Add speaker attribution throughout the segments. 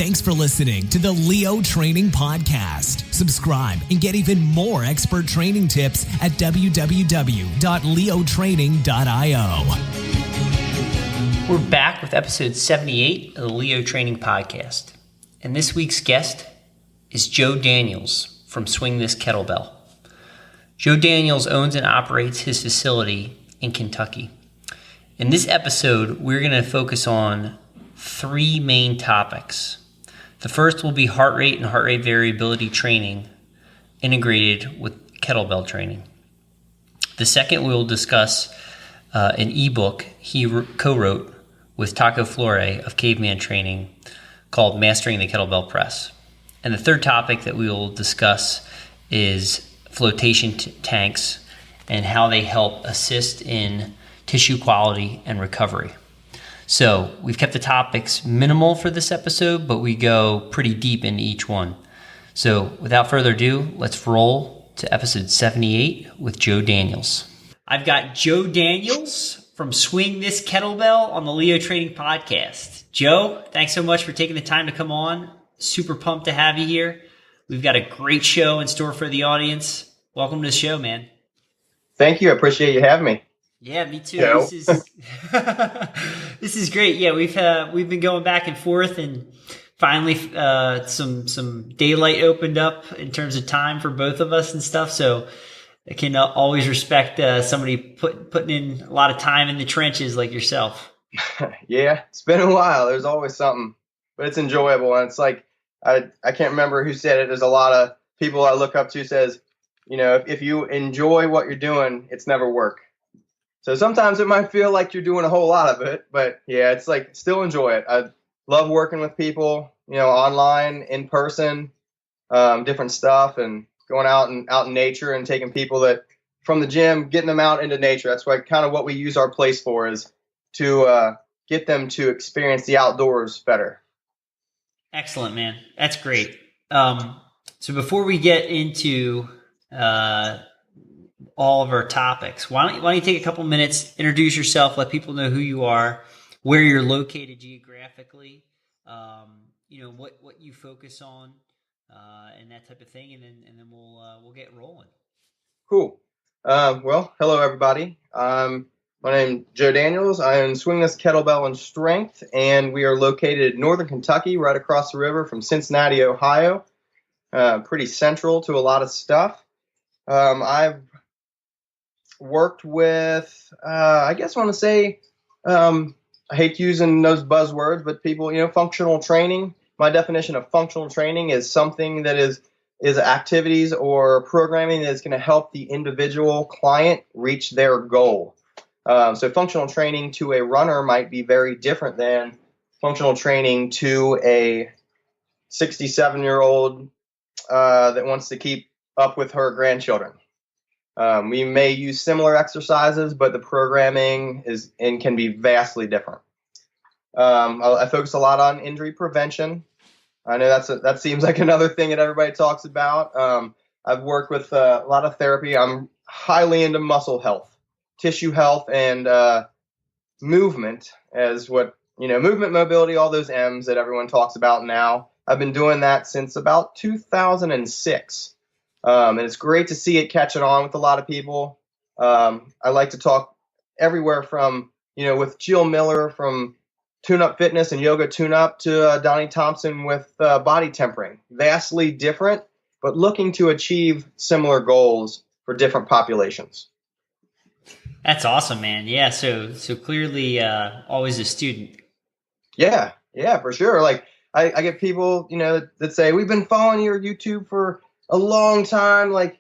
Speaker 1: Thanks for listening to the Leo Training Podcast. Subscribe and get even more expert training tips at www.leotraining.io.
Speaker 2: We're back with episode 78 of the Leo Training Podcast. And this week's guest is Joe Daniels from Swing This Kettlebell. Joe Daniels owns and operates his facility in Kentucky. In this episode, we're going to focus on three main topics. The first will be heart rate and heart rate variability training integrated with kettlebell training. The second, we will discuss an ebook he co-wrote with Taco Flore of Caveman Training called Mastering the Kettlebell Press. And the third topic that we will discuss is floatation tanks and how they help assist in tissue quality and recovery. So we've kept the topics minimal for this episode, but we go pretty deep into each one. So without further ado, let's roll to episode 78 with Joe Daniels. I've got Joe Daniels from Swing This Kettlebell on the Leo Training Podcast. Joe, thanks so much for taking the time to come on. Super pumped to have you here. We've got a great show in store for the audience. Welcome to the show, man.
Speaker 3: Thank you. I appreciate you having me.
Speaker 2: Yeah, me too.
Speaker 3: Joe.
Speaker 2: This is great. Yeah, we've been going back and forth, and finally some daylight opened up in terms of time for both of us and stuff. So I can always respect somebody putting in a lot of time in the trenches like yourself.
Speaker 3: Yeah, it's been a while. There's always something, but it's enjoyable. And it's like, I can't remember who said it. There's a lot of people I look up to says, you know, if you enjoy what you're doing, it's never work. So sometimes it might feel like you're doing a whole lot of it, but yeah, it's like still enjoy it. I love working with people, you know, online, in person, different stuff, and going out in nature and taking people that from the gym, getting them out into nature. That's kind of what we use our place for, is to get them to experience the outdoors better.
Speaker 2: Excellent, man. That's great. So before we get into all of our topics, why don't you take a couple minutes, introduce yourself, let people know who you are, where you're located geographically, you know, what you focus on, and that type of thing, and then we'll get rolling.
Speaker 3: Cool. Well, hello everybody. My name is Joe Daniels. I own Swing This Kettlebell and Strength, and we are located in northern Kentucky, right across the river from Cincinnati, Ohio. Pretty central to a lot of stuff. I've worked with, I guess I want to say, I hate using those buzzwords, but people, you know, functional training. My definition of functional training is something that is activities or programming that is going to help the individual client reach their goal. So functional training to a runner might be very different than functional training to a 67-year-old that wants to keep up with her grandchildren. We may use similar exercises, but the programming can be vastly different. I focus a lot on injury prevention. I know that seems like another thing that everybody talks about. I've worked with a lot of therapy. I'm highly into muscle health, tissue health, and movement, as movement, mobility, all those M's that everyone talks about now. I've been doing that since about 2006. And it's great to see it catching on with a lot of people. I like to talk everywhere from, with Jill Miller from Tune Up Fitness and Yoga Tune Up to Donnie Thompson with body tempering. Vastly different, but looking to achieve similar goals for different populations.
Speaker 2: That's awesome, man. Yeah, so clearly always a student.
Speaker 3: Yeah, for sure. Like I get people, that say, we've been following your YouTube for a long time. Like,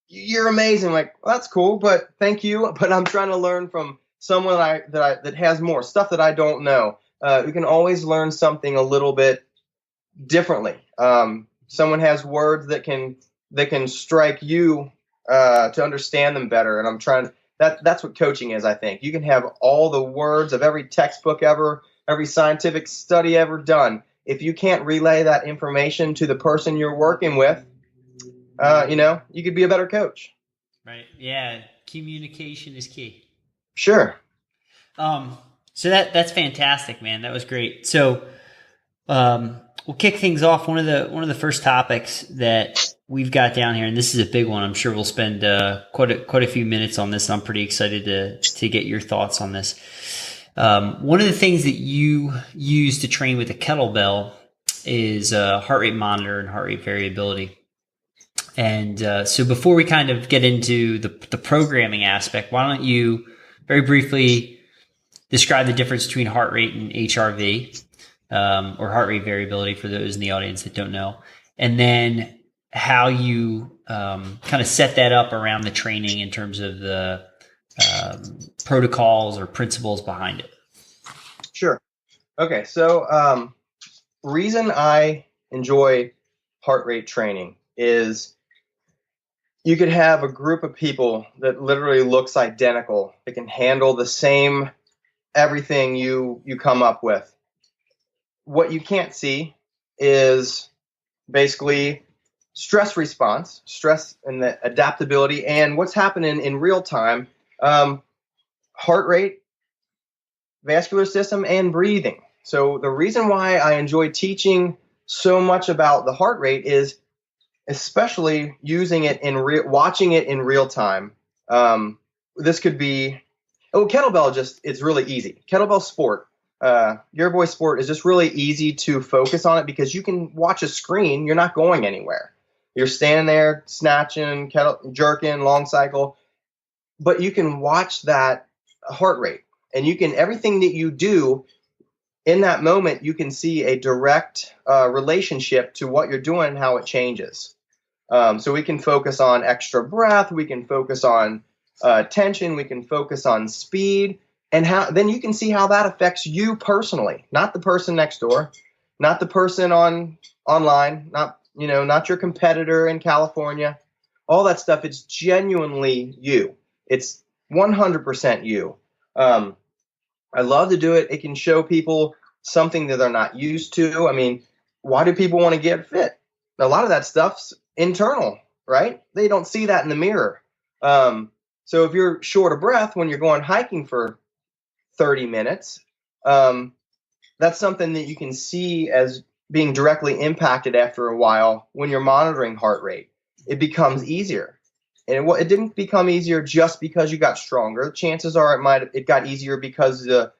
Speaker 3: you're amazing. Like, well, that's cool, but thank you. But I'm trying to learn from someone that has more stuff that I don't know. We can always learn something a little bit differently. Someone has words that can strike you to understand them better. And I'm trying. That's what coaching is. I think you can have all the words of every textbook ever, every scientific study ever done. If you can't relay that information to the person you're working with, you could be a better coach.
Speaker 2: Right. Yeah. Communication is key.
Speaker 3: Sure.
Speaker 2: So that's fantastic, man. That was great. So, we'll kick things off. One of the first topics that we've got down here, and this is a big one. I'm sure we'll spend quite a few minutes on this. I'm pretty excited to get your thoughts on this. One of the things that you use to train with a kettlebell is heart rate monitor and heart rate variability. And so before we kind of get into the programming aspect, why don't you very briefly describe the difference between heart rate and HRV, or heart rate variability for those in the audience that don't know, and then how you kind of set that up around the training in terms of the protocols or principles behind it.
Speaker 3: Sure. Okay. So reason I enjoy heart rate training is you could have a group of people that literally looks identical. They can handle the same everything you come up with. What you can't see is basically stress response, stress and the adaptability, and what's happening in real time, heart rate, vascular system, and breathing. So the reason why I enjoy teaching so much about the heart rate is especially using it watching it in real time. This could be, kettlebell it's really easy. Kettlebell sport, your boy sport is just really easy to focus on it because you can watch a screen. You're not going anywhere. You're standing there snatching, jerking, long cycle, but you can watch that heart rate, and everything that you do in that moment, you can see a direct relationship to what you're doing and how it changes. So we can focus on extra breath, we can focus on tension, we can focus on speed, and then you can see how that affects you personally, not the person next door, not the person online, not your competitor in California. All that stuff, it's genuinely you. It's 100% you. I love to do it. It can show people something that they're not used to. I mean, why do people want to get fit? A lot of that stuff's internal, right? They don't see that in the mirror. So if you're short of breath when you're going hiking for 30 minutes, that's something that you can see as being directly impacted after a while when you're monitoring heart rate. It becomes easier. And it didn't become easier just because you got stronger. Chances are it got easier because the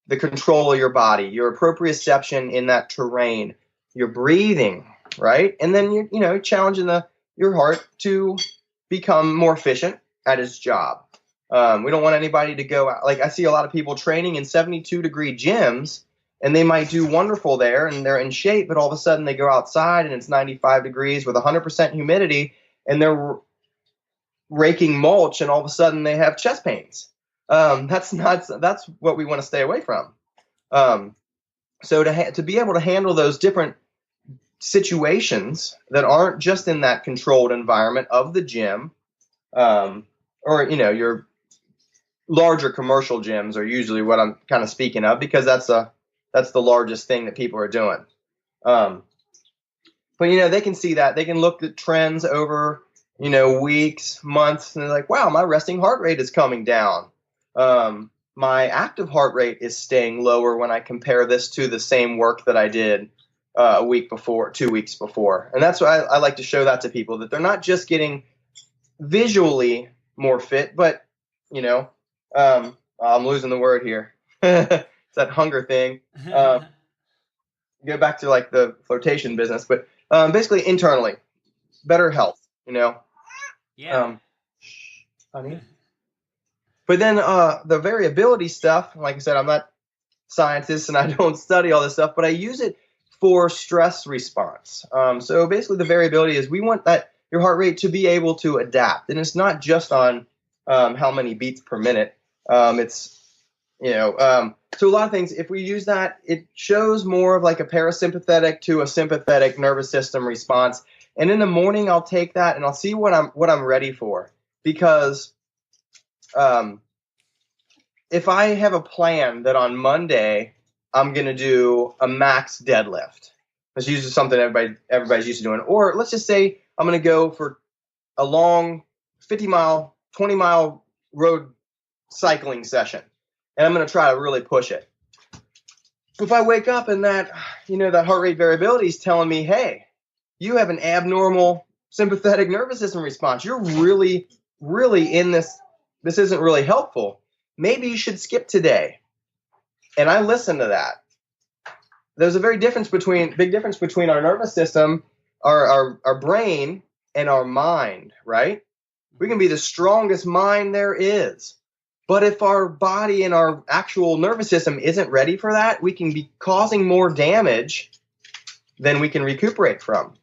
Speaker 3: control of your body, your proprioception in that terrain, your breathing, right? And then you're challenging your heart to become more efficient at its job. We don't want anybody to go out. Like I see a lot of people training in 72-degree gyms, and they might do wonderful there and they're in shape, but all of a sudden they go outside and it's 95 degrees with 100% humidity and they're raking mulch, and all of a sudden they have chest pains. That's what we want to stay away from. So to be able to handle those different situations that aren't just in that controlled environment of the gym, or your larger commercial gyms are usually what I'm kind of speaking of, because that's the largest thing that people are doing. But they can see that. They can look at trends over weeks, months, and they're like, wow, my resting heart rate is coming down. My active heart rate is staying lower when I compare this to the same work that I did a week before, 2 weeks before. And that's why I like to show that to people, that they're not just getting visually more fit, but, I'm losing the word here. It's that hunger thing. Go back to like the flotation business, but basically internally, better health,
Speaker 2: Yeah.
Speaker 3: Honey. But then the variability stuff, like I said, I'm not a scientist and I don't study all this stuff, but I use it for stress response. So basically the variability is we want your heart rate to be able to adapt. And it's not just on how many beats per minute. It's, so a lot of things, if we use that, it shows more of like a parasympathetic to a sympathetic nervous system response. And in the morning, I'll take that and I'll see what I'm ready for. Because if I have a plan that on Monday I'm going to do a max deadlift, that's usually something everybody's used to doing. Or let's just say I'm going to go for a long 50-mile, 20-mile road cycling session, and I'm going to try to really push it. if I wake up and that heart rate variability is telling me, hey, you have an abnormal sympathetic nervous system response. You're really, really in this. This isn't really helpful. Maybe you should skip today. And I listen to that. There's a big difference between our nervous system, our brain, and our mind, right? We can be the strongest mind there is. But if our body and our actual nervous system isn't ready for that, we can be causing more damage than we can recuperate from.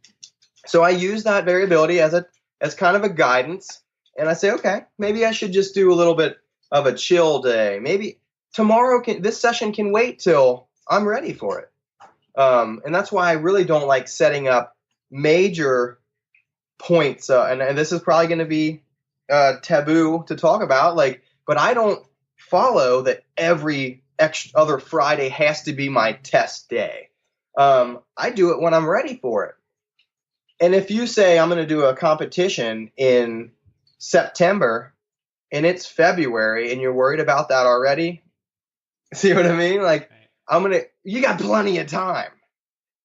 Speaker 3: So I use that variability as kind of a guidance. And I say, okay, maybe I should just do a little bit of a chill day. Maybe tomorrow this session can wait till I'm ready for it. And that's why I really don't like setting up major points. And this is probably going to be taboo to talk about, but I don't follow that every other Friday has to be my test day. I do it when I'm ready for it. And if you say I'm going to do a competition in September and it's February and you're worried about that already, see what I mean? You got plenty of time.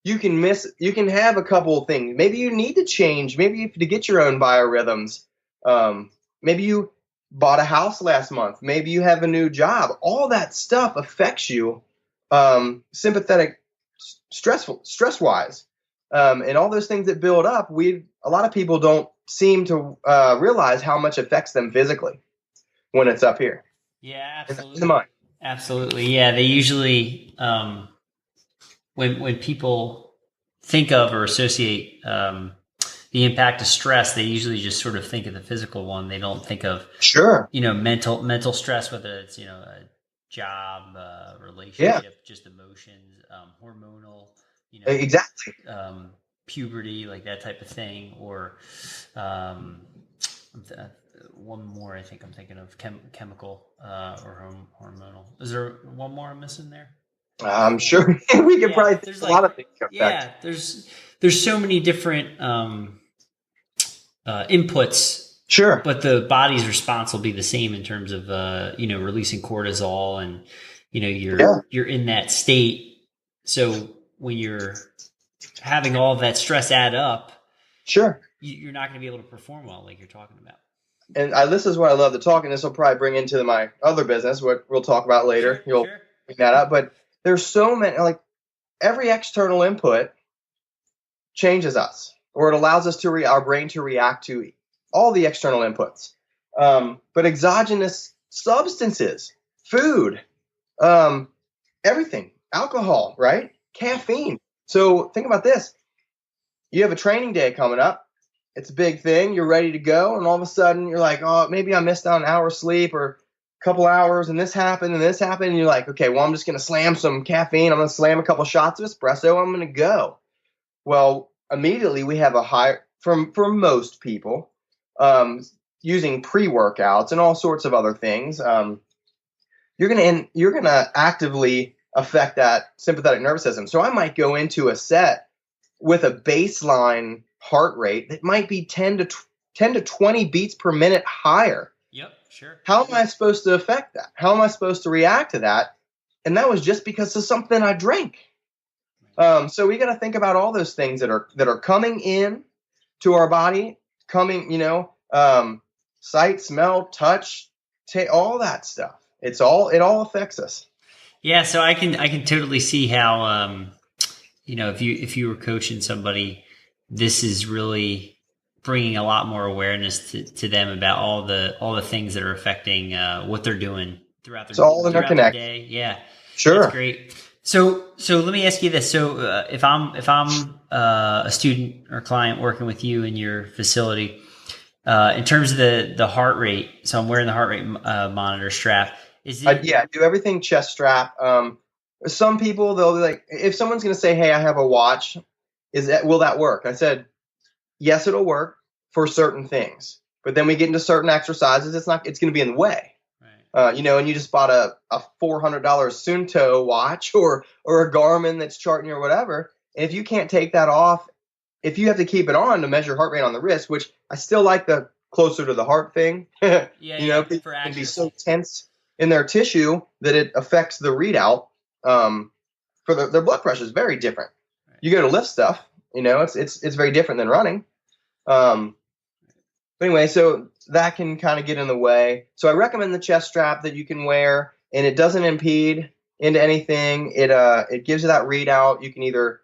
Speaker 3: You can have a couple of things. Maybe you need to change. Maybe to get your own biorhythms. Maybe you bought a house last month. Maybe you have a new job. All that stuff affects you, sympathetic, stress wise, and all those things that build up. A lot of people don't seem to realize how much affects them physically when it's up here.
Speaker 2: Yeah, absolutely.
Speaker 3: In the mind.
Speaker 2: Absolutely. Yeah, they usually when people think of or associate the impact of stress, they usually just sort of think of the physical one. They don't think of mental stress, whether it's a job, relationship, just emotions, hormonal,
Speaker 3: exactly,
Speaker 2: puberty, like that type of thing, or one more. I think I'm thinking of chemical or hormonal. Is there one more I'm missing there?
Speaker 3: I'm sure we could probably think a lot of things.
Speaker 2: Yeah, there's so many different inputs.
Speaker 3: Sure,
Speaker 2: but the body's response will be the same in terms of releasing cortisol, and you're in that state. So when you're having all of that stress add up,
Speaker 3: sure,
Speaker 2: you're not going to be able to perform well, like you're talking about.
Speaker 3: And this is what I love to talk, and this will probably bring into my other business, what we'll talk about later. You'll bring that up, but there's so many, every external input changes us, or it allows us our brain to react to all the external inputs. But exogenous substances, food, everything, alcohol, right? Caffeine. So think about this. You have a training day coming up. It's a big thing. You're ready to go. And all of a sudden you're like, oh, maybe I missed out an hour's sleep or a couple hours and this happened and this happened. And you're like, okay, well, I'm just going to slam some caffeine. I'm going to slam a couple shots of espresso. I'm going to go. Well, immediately we have a high, for most people, using pre-workouts and all sorts of other things. You're going to actively affect that sympathetic nervous system. So I might go into a set with a baseline heart rate that might be 10 to 20 beats per minute higher.
Speaker 2: Yep, sure.
Speaker 3: How am I supposed to affect that? How am I supposed to react to that? And that was just because of something I drank. So we got to think about all those things that are coming in to our body, sight, smell, touch, all that stuff. It all affects us.
Speaker 2: Yeah, so I can totally see how if you were coaching somebody, this is really bringing a lot more awareness to them about all the things that are affecting what they're doing throughout their day. Yeah,
Speaker 3: sure,
Speaker 2: that's great. So let me ask you this: so if I'm a student or client working with you in your facility, in terms of the heart rate, so I'm wearing the heart rate monitor strap.
Speaker 3: I do everything chest strap. Some people, they'll be like, if someone's going to say, hey, I have a watch, will that work? I said, yes, it'll work for certain things. But then we get into certain exercises, it's going to be in the way. Right. And you just bought a $400 Sunto watch or a Garmin that's charting or whatever. And if you can't take that off, if you have to keep it on to measure heart rate on the wrist, which I still like the closer to the heart thing,
Speaker 2: for
Speaker 3: it can be so tense in their tissue that it affects the readout. for their blood pressure is very different. You go to lift stuff, it's very different than running. But anyway, so that can kind of get in the way. So I recommend the chest strap that you can wear, and it doesn't impede into anything. It gives you that readout. You can either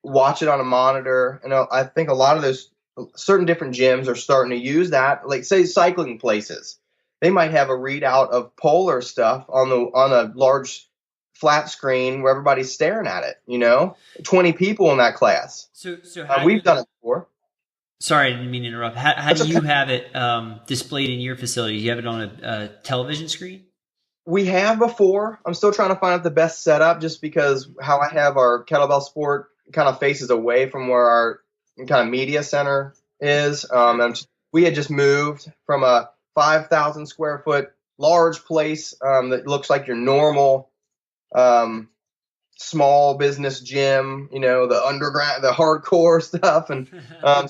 Speaker 3: watch it on a monitor, and I think a lot of those certain different gyms are starting to use that. Like say cycling places, they might have a readout of polar stuff on a large flat screen where everybody's staring at it. 20 people in that class.
Speaker 2: So
Speaker 3: we've done it before.
Speaker 2: Sorry, I didn't mean to interrupt. How do you have it displayed in your facility? Do you have it on a television screen?
Speaker 3: We have before. I'm still trying to find out the best setup, just because how I have our kettlebell sport kind of faces away from where our kind of media center is. And we had just moved from a 5,000 square foot large place that looks like your normal small business gym, the underground, the hardcore stuff. And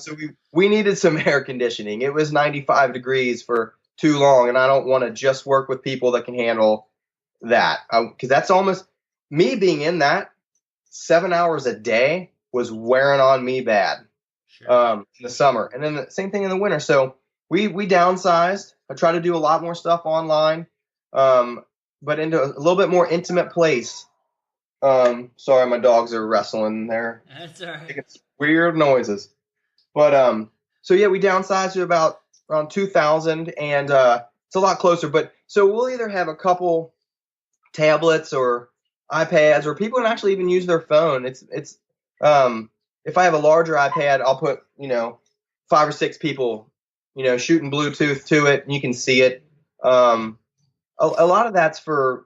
Speaker 3: so we needed some air conditioning. It was 95 degrees for too long, and I don't want to just work with people that can handle that, because that's almost me being in that 7 hours a day was wearing on me bad. Sure. In the summer, and then the same thing in the winter. So we downsized. I try to do a lot more stuff online, but into a little bit more intimate place. Sorry, my dogs are wrestling there.
Speaker 2: That's all right.
Speaker 3: Making weird noises. But so yeah, we downsized to about around 2,000, and it's a lot closer. But so we'll either have a couple tablets or iPads, or people can actually even use their phone. It's if I have a larger iPad, I'll put 5 or 6 people shooting Bluetooth to it, and you can see it. A lot of that's for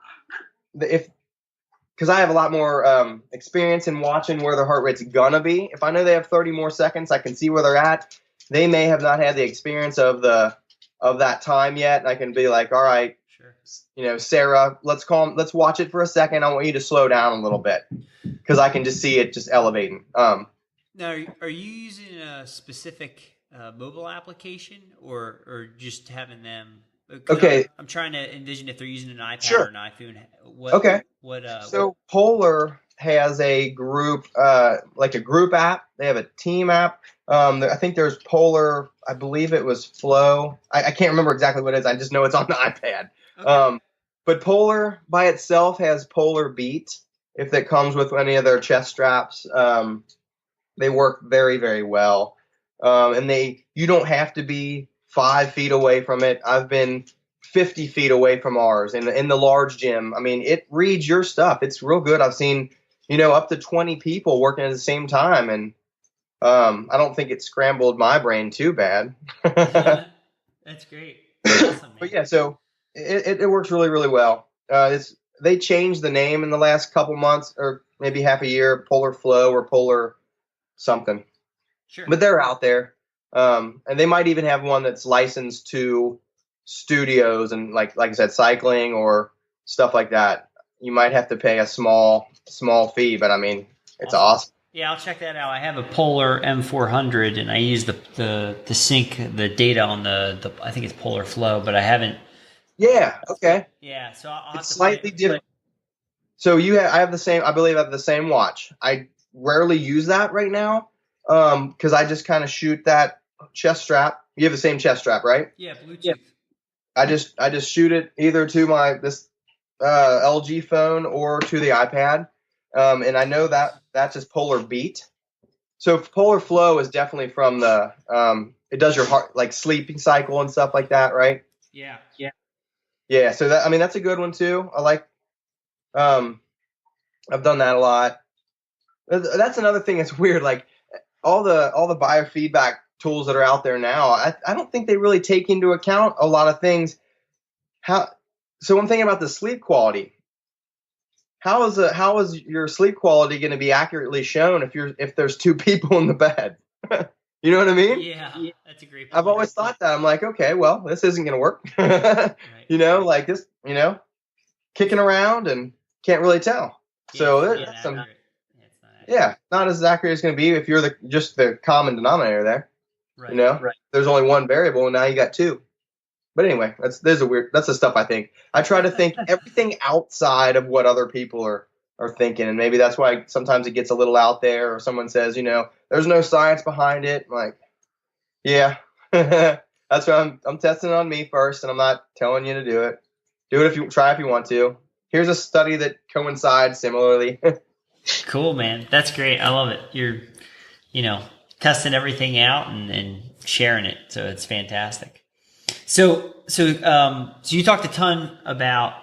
Speaker 3: because I have a lot more experience in watching where their heart rate's gonna be. If I know they have 30 more seconds, I can see where they're at. They may have not had the experience of that time yet. And I can be like, all right, sure. Sarah, let's watch it for a second. I want you to slow down a little bit, because I can just see it just elevating.
Speaker 2: Now, are you using a specific mobile application or just having them?
Speaker 3: Okay.
Speaker 2: I'm trying to envision if they're using an iPad
Speaker 3: Sure.
Speaker 2: or an iPhone.
Speaker 3: Okay. So Polar has a group, like a group app. They have a team app. I think there's Polar. I believe it was Flow. I can't remember exactly what it is. I just know it's on the iPad. Okay. But Polar by itself has Polar Beat. If that comes with any of their chest straps, they work very, very well. And you don't have to be 5 feet away from it. I've been 50 feet away from ours in the large gym. I mean, it reads your stuff. It's real good. I've seen, up to 20 people working at the same time. And I don't think it scrambled my brain too bad.
Speaker 2: That's great. Awesome,
Speaker 3: but yeah, so it works really, really well. They changed the name in the last couple months, or maybe half a year, Polar Flow or Polar something.
Speaker 2: Sure.
Speaker 3: But they're out there. And they might even have one that's licensed to studios and like I said, cycling or stuff like that. You might have to pay a small fee, but I mean, it's awesome.
Speaker 2: Yeah, I'll check that out. I have a Polar M400, and I use the sync the data on the I think it's Polar Flow, but I haven't.
Speaker 3: Yeah. Okay.
Speaker 2: Yeah. So I'll
Speaker 3: it's slightly different. So I have the same. I believe I have the same watch. I rarely use that right now because I just kind of shoot that chest strap. You have the same chest strap, right?
Speaker 2: Yeah, Bluetooth.
Speaker 3: Yeah. I just shoot it either to this LG phone or to the iPad, and I know that's just Polar Beat. So Polar Flow is definitely from the it does your heart like sleeping cycle and stuff like that, right?
Speaker 2: Yeah.
Speaker 3: So that's a good one too. I like. I've done that a lot. That's another thing that's weird. Like all the biofeedback tools that are out there now, I don't think they really take into account a lot of things. So I'm thinking about the sleep quality. How is your sleep quality going to be accurately shown if there's 2 people in the bed? You know what I mean?
Speaker 2: Yeah, that's a great point.
Speaker 3: I've always thought that. I'm like, okay, well, this isn't going to work. Right. Like this, kicking around and can't really tell. Yeah, so not as accurate as it's going to be if you're just the common denominator there. Right. Right. There's only one variable, and now you got 2. But anyway, that's the stuff I think. I try to think everything outside of what other people are are thinking. And maybe that's why sometimes it gets a little out there, or someone says, there's no science behind it. I'm like, yeah, that's why I'm testing on me first, and I'm not telling you to do it. Do it if you try if you want to. Here's a study that coincides similarly.
Speaker 2: Cool, man. That's great. I love it. You're, testing everything out and sharing it. So it's fantastic. So you talked a ton about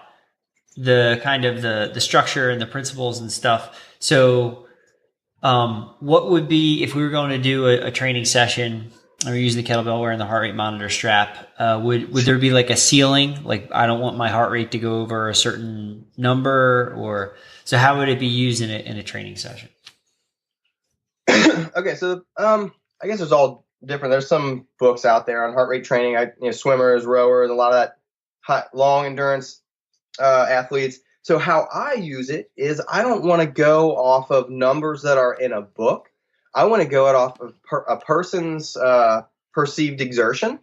Speaker 2: the kind of the structure and the principles and stuff. So, what would be, if we were going to do a training session or use the kettlebell wearing the heart rate monitor strap, would there be like a ceiling? Like, I don't want my heart rate to go over a certain number, or so how would it be used in a training session?
Speaker 3: Okay. So, I guess there's all different. There's some books out there on heart rate training. Swimmers, rowers, a lot of that long endurance athletes. So how I use it is I don't want to go off of numbers that are in a book. I want to go off of a person's perceived exertion.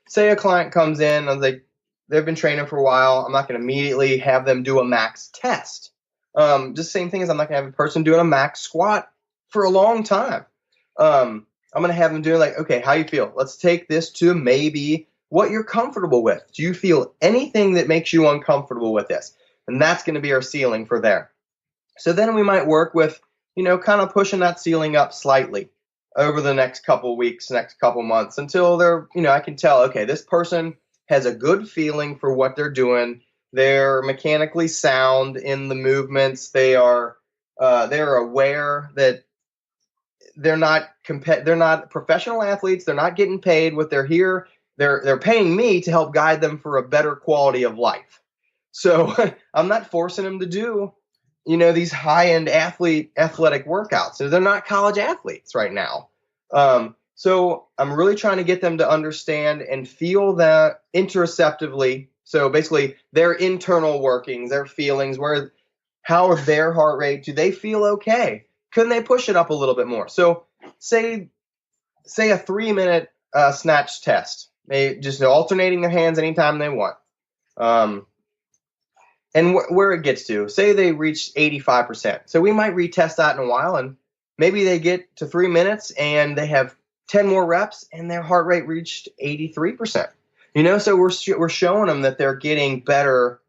Speaker 3: Say a client comes in and they've been training for a while. I'm not going to immediately have them do a max test. Just same thing as I'm not going to have a person doing a max squat for a long time. I'm going to have them doing like, okay, how you feel? Let's take this to maybe what you're comfortable with. Do you feel anything that makes you uncomfortable with this? And that's going to be our ceiling for there. So then we might work with, kind of pushing that ceiling up slightly over the next couple weeks, next couple months, until they're, I can tell, okay, this person has a good feeling for what they're doing. They're mechanically sound in the movements. They're aware that they're not professional athletes. They're not getting paid what they're here. They're paying me to help guide them for a better quality of life. So I'm not forcing them to do, these high-end athletic workouts. So they're not college athletes right now. So I'm really trying to get them to understand and feel that interoceptively. So basically their internal workings, their feelings, how is their heart rate? Do they feel okay? Couldn't they push it up a little bit more? So say a 3-minute snatch test. They just alternating their hands anytime they want. And where it gets to, say they reach 85%. So we might retest that in a while, and maybe they get to 3 minutes and they have 10 more reps and their heart rate reached 83%. So we're showing them that they're getting better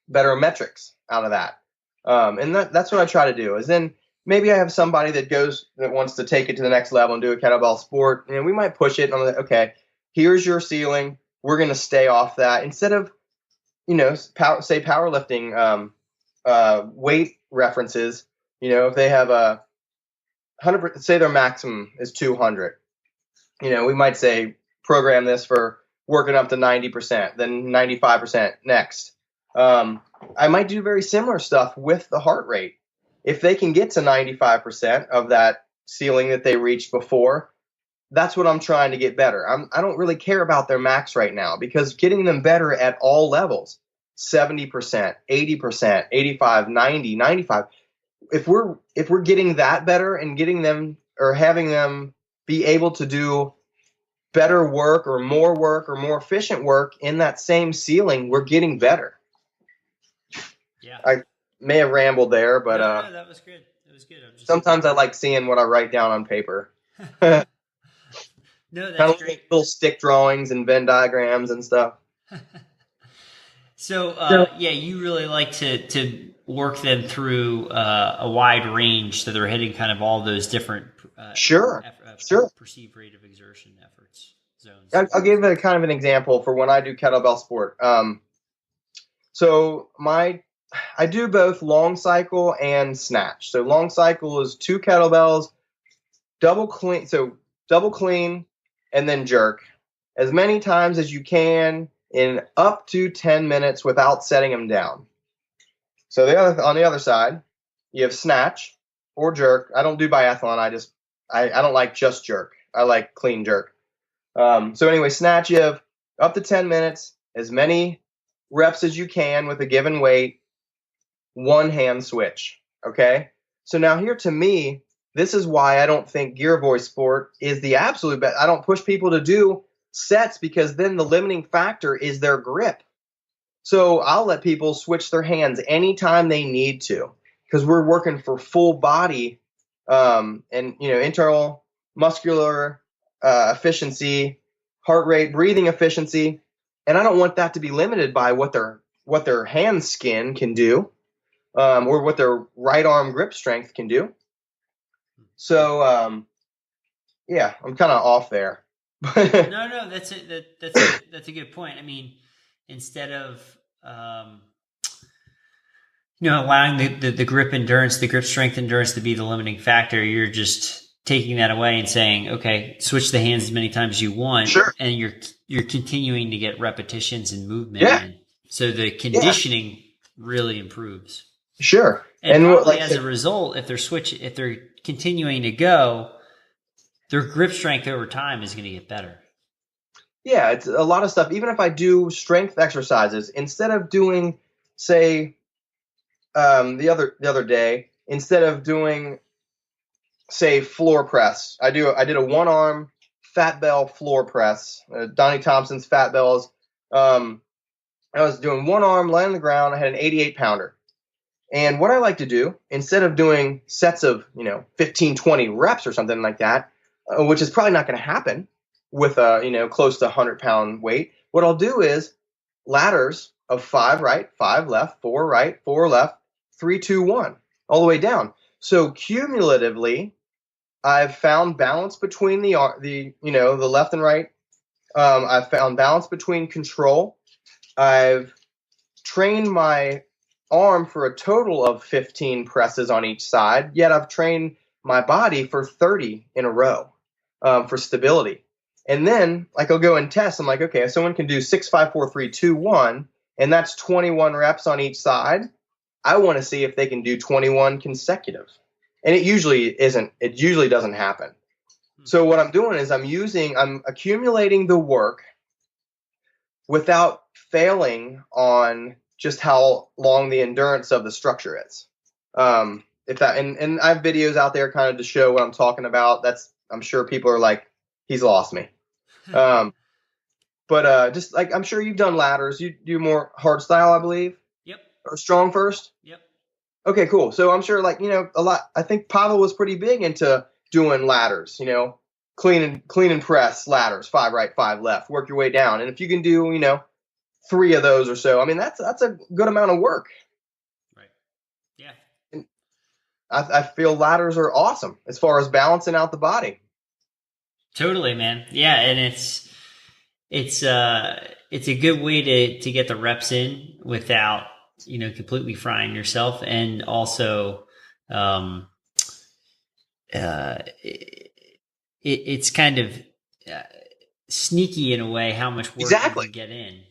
Speaker 3: metrics out of that. And that's what I try to do. Is then maybe I have somebody that wants to take it to the next level and do a kettlebell sport. And we might push it. And I'm like, okay, here's your ceiling. We're going to stay off that instead of, powerlifting weight references. If they have 100, say their maximum is 200. We might say program this for working up to 90%, then 95% next. I might do very similar stuff with the heart rate. If they can get to 95% of that ceiling that they reached before, that's what I'm trying to get better. I don't really care about their max right now, because getting them better at all levels, 70%, 80%, 85, 90, 95. If we're getting that better and getting them or having them be able to do better work or more efficient work in that same ceiling, we're getting better.
Speaker 2: Yeah.
Speaker 3: I may have rambled there, but
Speaker 2: no, that was good. It was good.
Speaker 3: Sometimes I like seeing what I write down on paper.
Speaker 2: No, that's
Speaker 3: kind of
Speaker 2: great.
Speaker 3: Little stick drawings and Venn diagrams and stuff.
Speaker 2: So you really like to work them through a wide range, so they're hitting kind of all those different
Speaker 3: sure.
Speaker 2: perceived rate of exertion efforts zones.
Speaker 3: I'll give a kind of an example for when I do kettlebell sport. So I do both long cycle and snatch. So long cycle is 2 kettlebells, double clean, and then jerk as many times as you can in up to 10 minutes without setting them down. So on the other side, you have snatch or jerk. I don't do biathlon. I don't like just jerk. I like clean jerk. So anyway, snatch, you have up to 10 minutes, as many reps as you can with a given weight, one hand switch. Okay. So now here, to me, this is why I don't think gear voice sport is the absolute best. I don't push people to do sets, because then the limiting factor is their grip. So I'll let people switch their hands anytime they need to, because we're working for full body, and internal muscular efficiency, heart rate, breathing efficiency, and I don't want that to be limited by what their hand skin can do, or what their right arm grip strength can do. So yeah, I'm kind of off there.
Speaker 2: No, that's it. That's a good point. I mean, instead of allowing the grip endurance, the grip strength endurance to be the limiting factor, you're just taking that away and saying, okay, switch the hands as many times as you want,
Speaker 3: Sure.
Speaker 2: and you're continuing to get repetitions and movement,
Speaker 3: Yeah.
Speaker 2: in. So the conditioning really improves.
Speaker 3: Sure.
Speaker 2: And probably as a result, if they're continuing to go, their grip strength over time is going to get better.
Speaker 3: Yeah, it's a lot of stuff. Even if I do strength exercises, instead of doing, say, the other day, instead of doing, say, floor press, I did a one arm fat bell floor press. Donnie Thompson's fat bells. I was doing one arm laying on the ground. I had an 88 pounder. And what I like to do, instead of doing sets of 15, 20 reps or something like that, which is probably not going to happen with a close to 100-pound weight, what I'll do is ladders of 5 right, 5 left, 4 right, 4 left, 3, 2, 1, all the way down. So cumulatively, I've found balance between the left and right. I've found balance between control. I've trained my arm for a total of 15 presses on each side, yet I've trained my body for 30 in a row for stability. And then, I'll go and test. I'm like, okay, if someone can do 6, 5, 4, 3, 2, 1, and that's 21 reps on each side, I want to see if they can do 21 consecutive. And it usually doesn't happen. So what I'm doing is I'm accumulating the work without failing on just how long the endurance of the structure is. And I have videos out there kind of to show what I'm talking about. I'm sure people are like, he's lost me. But just I'm sure you've done ladders. You do more hard style, I believe.
Speaker 2: Yep.
Speaker 3: Or strong first.
Speaker 2: Yep.
Speaker 3: Okay, cool. So I'm sure a lot. I think Pavel was pretty big into doing ladders. Clean and press ladders, 5 right, 5 left. Work your way down, and if you can do 3 of those or so, I mean that's a good amount of work.
Speaker 2: Right. Yeah.
Speaker 3: And I feel ladders are awesome as far as balancing out the body.
Speaker 2: Totally, man. Yeah, and it's a good way to get the reps in without completely frying yourself, and also it's kind of sneaky in a way how much work you can get in.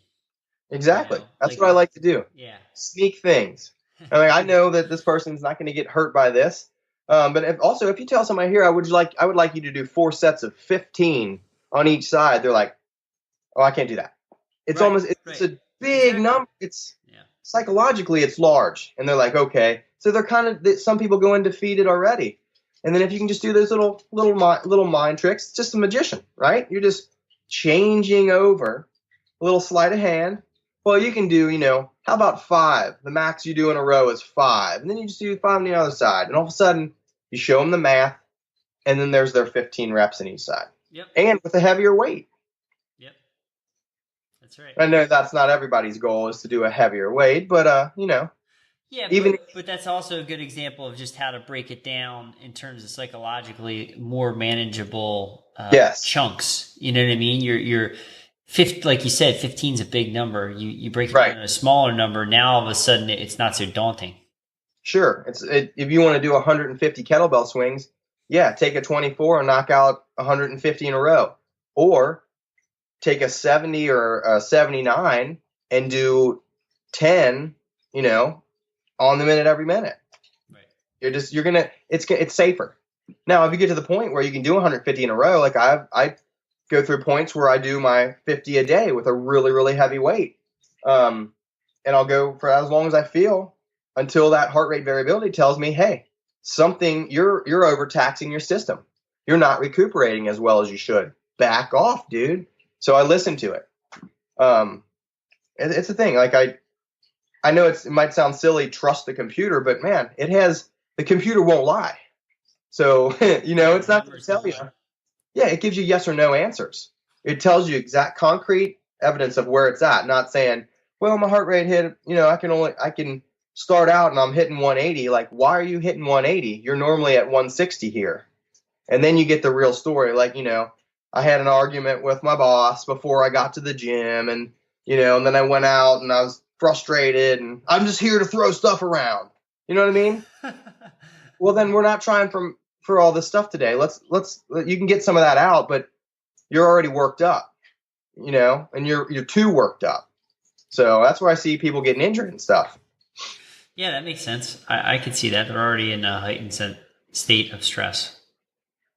Speaker 3: Exactly. That's what I like to do.
Speaker 2: Yeah.
Speaker 3: Sneak things. I know that this person's not going to get hurt by this. But if you tell somebody here, I would like you to do 4 sets of 15 on each side, they're like, oh, I can't do that. It's it's a big number. It's psychologically it's large, and they're like, okay. So they're some people go undefeated already. And then if you can just do those little mind tricks, it's just a magician, right? You're just changing over a little sleight of hand. Well, you can do, how about 5? The max you do in a row is 5. And then you just do 5 on the other side. And all of a sudden, you show them the math, and then there's their 15 reps on each side.
Speaker 2: Yep.
Speaker 3: And with a heavier weight.
Speaker 2: Yep. That's right.
Speaker 3: I know that's not everybody's goal is to do a heavier weight, but,
Speaker 2: Yeah, but that's also a good example of just how to break it down in terms of psychologically more manageable chunks. You know what I mean? You're 50, like you said, 15 is a big number. You break it down to a smaller number. Now all of a sudden it's not so daunting.
Speaker 3: Sure. If you want to do 150 kettlebell swings, take a 24 and knock out 150 in a row, or take a 70 or a 79 and do 10, on the minute every minute. Right. It's safer. Now, if you get to the point where you can do 150 in a row, like I go through points where I do my 50 a day with a really, really heavy weight. And I'll go for as long as I feel until that heart rate variability tells me, hey, you're overtaxing your system. You're not recuperating as well as you should. Back off, dude. So I listen to it. It's a thing. I know it might sound silly, trust the computer, but man, the computer won't lie. So, it's not going to tell you. Yeah, it gives you yes or no answers. It tells you exact concrete evidence of where it's at, not saying, well, my heart rate hit, I can start out and I'm hitting 180. Like, why are you hitting 180? You're normally at 160 here. And then you get the real story. Like, I had an argument with my boss before I got to the gym, and, and then I went out and I was frustrated and I'm just here to throw stuff around. You know what I mean? Well, then we're not trying for all this stuff today. You can get some of that out, but you're already worked up, and you're too worked up. So that's where I see people getting injured and stuff.
Speaker 2: Yeah, that makes sense. I could see that. They're already in a heightened state of stress.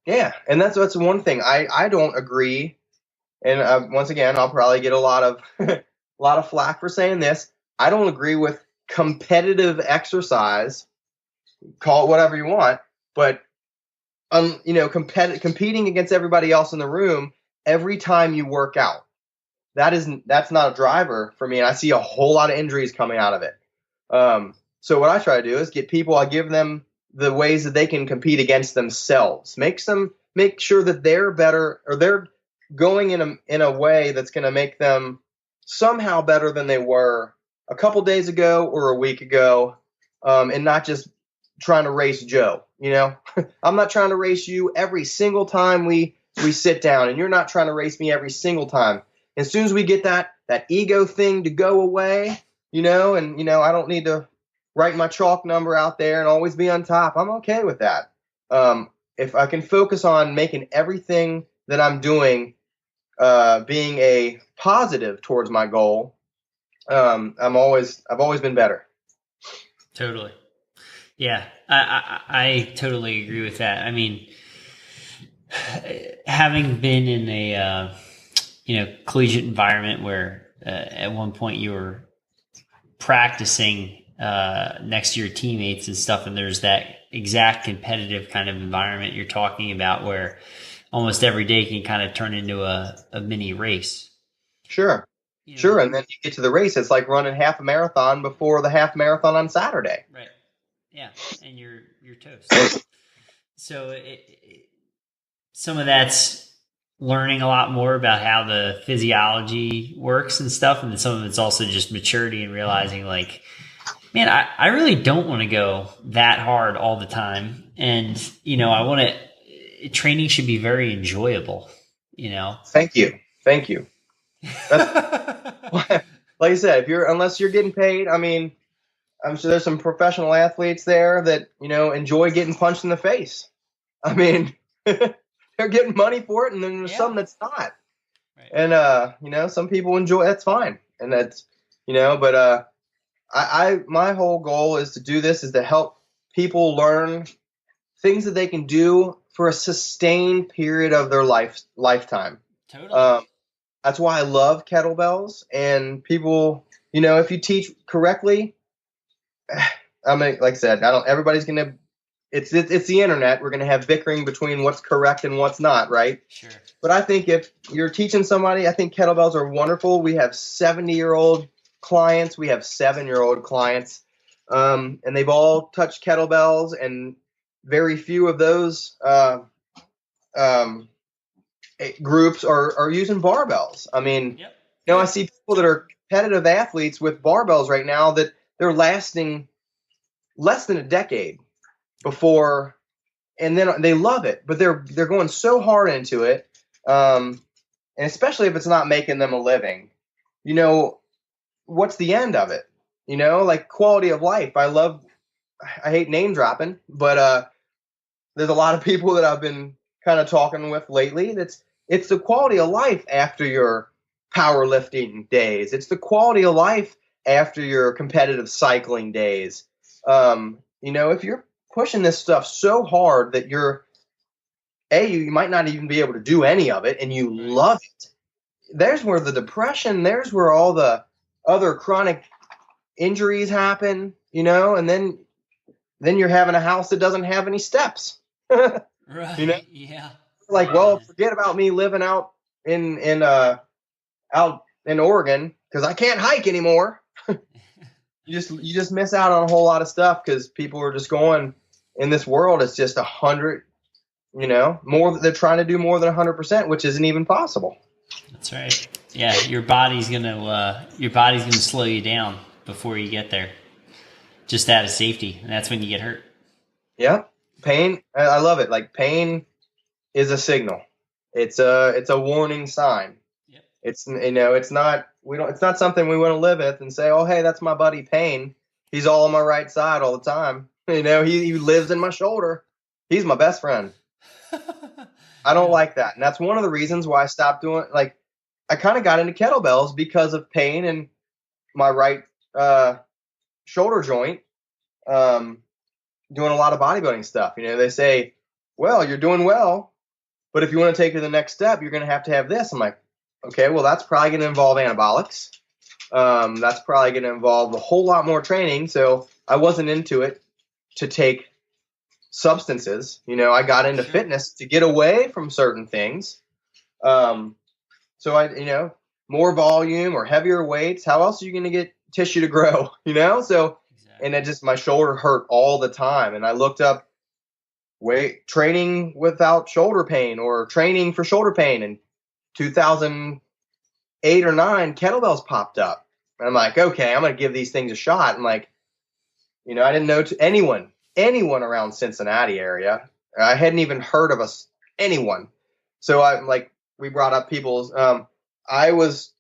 Speaker 3: Yeah, and that's one thing I don't agree. And once again, I'll probably get a lot of flack for saying this. I don't agree with competitive exercise. Call it whatever you want, but competing against everybody else in the room every time you work out. That's not a driver for me, and I see a whole lot of injuries coming out of it. So what I try to do is I give them the ways that they can compete against themselves. Make sure that they're better, or they're going in a way that's going to make them somehow better than they were a couple days ago or a week ago, and not just trying to race Joe. I'm not trying to race you every single time we sit down, and you're not trying to race me every single time. As soon as we get that ego thing to go away, and I don't need to write my chalk number out there and always be on top. I'm okay with that. If I can focus on making everything that I'm doing being a positive towards my goal, I've always been better.
Speaker 2: Totally. Yeah, I totally agree with that. I mean, having been in a collegiate environment where at one point you were practicing next to your teammates and stuff, and there's that exact competitive kind of environment you're talking about where almost every day can kind of turn into a mini race.
Speaker 3: Sure. Sure, and then you get to the race, it's like running half a marathon before the half marathon on Saturday.
Speaker 2: Right. Yeah, and you're toast. So some of that's learning a lot more about how the physiology works and stuff, and then some of it's also just maturity and realizing, like, man, I really don't want to go that hard all the time, and I want to. Training should be very enjoyable.
Speaker 3: Thank you. Like I said, unless you're getting paid, I mean, I'm sure there's some professional athletes there that, enjoy getting punched in the face. I mean, they're getting money for it, and then there's some that's not. Right. And, some people enjoy, that's fine. And that's, but my whole goal is to do this, is to help people learn things that they can do for a sustained period of their lifetime.
Speaker 2: Totally.
Speaker 3: That's why I love kettlebells, and people, if you teach correctly, I mean, like I said, everybody's going to, it's the internet. We're going to have bickering between what's correct and what's not, right?
Speaker 2: Sure.
Speaker 3: But I think if you're teaching somebody, I think kettlebells are wonderful. We have 70-year-old clients. We have 7-year-old clients. And they've all touched kettlebells, and very few of those groups are using barbells. I mean, I see people that are competitive athletes with barbells right now that they're lasting less than a decade before, and then they love it, but they're going so hard into it, and especially if it's not making them a living. What's the end of it? Like quality of life. I hate name dropping, but there's a lot of people that I've been kind of talking with lately. It's the quality of life after your powerlifting days. It's the quality of life after your competitive cycling days. If you're pushing this stuff so hard that you might not even be able to do any of it, and you love it, there's where the depression, there's where all the other chronic injuries happen, and then you're having a house that doesn't have any steps.
Speaker 2: Right. Yeah.
Speaker 3: Like, well, forget about me living out in Oregon because I can't hike anymore. you just miss out on a whole lot of stuff because people are just going in this world. It's just 100, more. They're trying to do more than 100%, which isn't even possible.
Speaker 2: That's right. Yeah, your body's gonna slow you down before you get there, just out of safety, and that's when you get hurt.
Speaker 3: Yeah, pain. I love it. Like pain is a signal. It's a warning sign.
Speaker 2: Yep.
Speaker 3: It's not something we want to live with and say, oh hey, that's my buddy Pain. He's all on my right side all the time. He lives in my shoulder. He's my best friend. I don't like that, and that's one of the reasons why I stopped doing. Like, I kind of got into kettlebells because of pain in my right shoulder joint. Doing a lot of bodybuilding stuff. They say, well, you're doing well, but if you want to take it to the next step, you're going to have this. I'm like, okay, well, that's probably going to involve anabolics. That's probably going to involve a whole lot more training. So I wasn't into it to take substances. I got into fitness to get away from certain things. So I, more volume or heavier weights. How else are you going to get tissue to grow? So, and it just, my shoulder hurt all the time. And I looked up training without shoulder pain or training for shoulder pain. And 2008 or 9, kettlebells popped up. And I'm like, okay, I'm going to give these things a shot. And like, I didn't know anyone around Cincinnati area. I hadn't even heard of anyone. So I'm like, we brought up people's, I was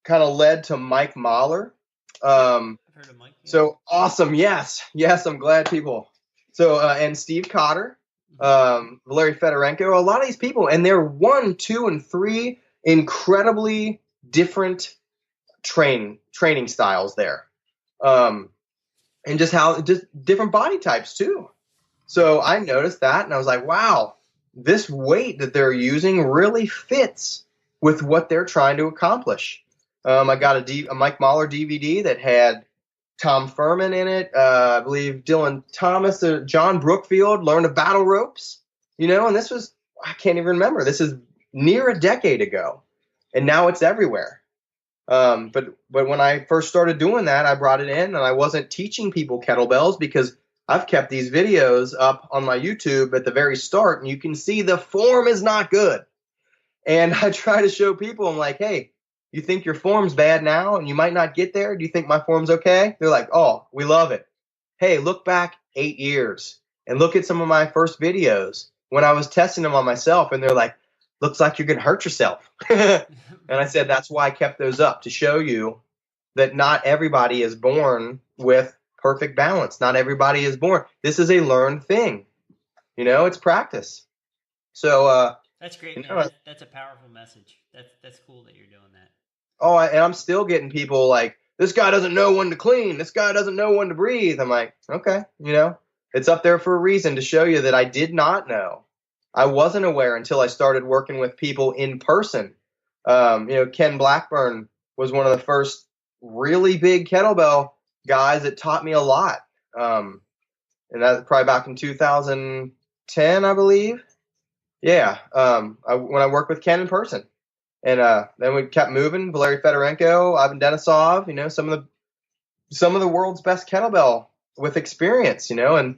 Speaker 3: kind of led to Mike Mahler. I've heard of Mike. Yeah. So awesome. Yes. I'm glad people. So, and Steve Cotter, Valery Fedorenko, a lot of these people, and they're 1, 2, and 3 incredibly different training styles there. And just different body types too. So I noticed that and I was like, wow, this weight that they're using really fits with what they're trying to accomplish. I got a Mike Mahler DVD that had Tom Furman in it. I believe Dylan Thomas, John Brookfield learned to battle ropes, and this was, I can't even remember. This is near a decade ago, and now it's everywhere. But when I first started doing that, I brought it in, and I wasn't teaching people kettlebells because I've kept these videos up on my YouTube at the very start, and you can see the form is not good. And I try to show people, I'm like, hey, you think your form's bad now and you might not get there? Do you think my form's okay? They're like, oh, we love it. Hey, look back 8 years and look at some of my first videos when I was testing them on myself, and they're like, looks like you're going to hurt yourself. And I said, that's why I kept those up, to show you that not everybody is born with perfect balance. Not everybody is born. This is a learned thing. It's practice. So,
Speaker 2: that's great. That's a powerful message. That's cool that you're doing that.
Speaker 3: Oh, and I'm still getting people like, this guy doesn't know when to clean. This guy doesn't know when to breathe. I'm like, okay, it's up there for a reason, to show you that I did not know. I wasn't aware until I started working with people in person. Ken Blackburn was one of the first really big kettlebell guys that taught me a lot. And that's probably back in 2010, I believe. Yeah. When I worked with Ken in person. And then we kept moving. Valery Fedorenko, Ivan Denisov, some of the world's best kettlebell with experience, and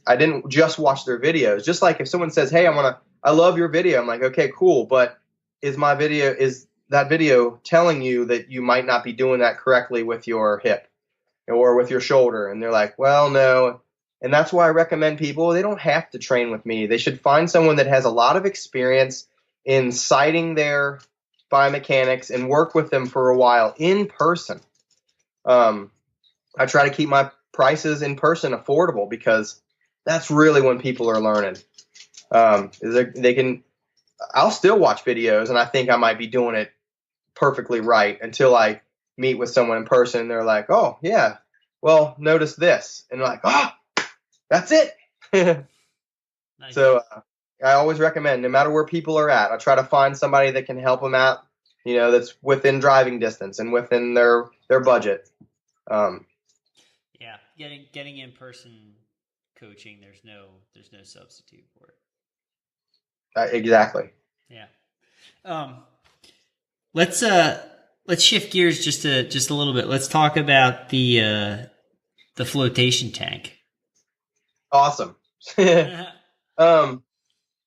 Speaker 3: I didn't just watch their videos. Just like if someone says, hey, I love your video. I'm like, okay, cool. But is that video telling you that you might not be doing that correctly with your hip or with your shoulder? And they're like, well, no. And that's why I recommend people, they don't have to train with me. They should find someone that has a lot of experience in citing their biomechanics and work with them for a while in person. I try to keep my prices in person affordable because that's really when people are learning. I'll still watch videos and I think I might be doing it perfectly right until I meet with someone in person and they're like, oh yeah, well, notice this. And they're like, oh, that's it. Nice. So I always recommend, no matter where people are at, I try to find somebody that can help them out, that's within driving distance and within their budget.
Speaker 2: Yeah, getting in person coaching, there's no substitute for it.
Speaker 3: Exactly.
Speaker 2: Yeah. Let's Let's shift gears just a little bit. Let's talk about the floatation tank.
Speaker 3: Awesome.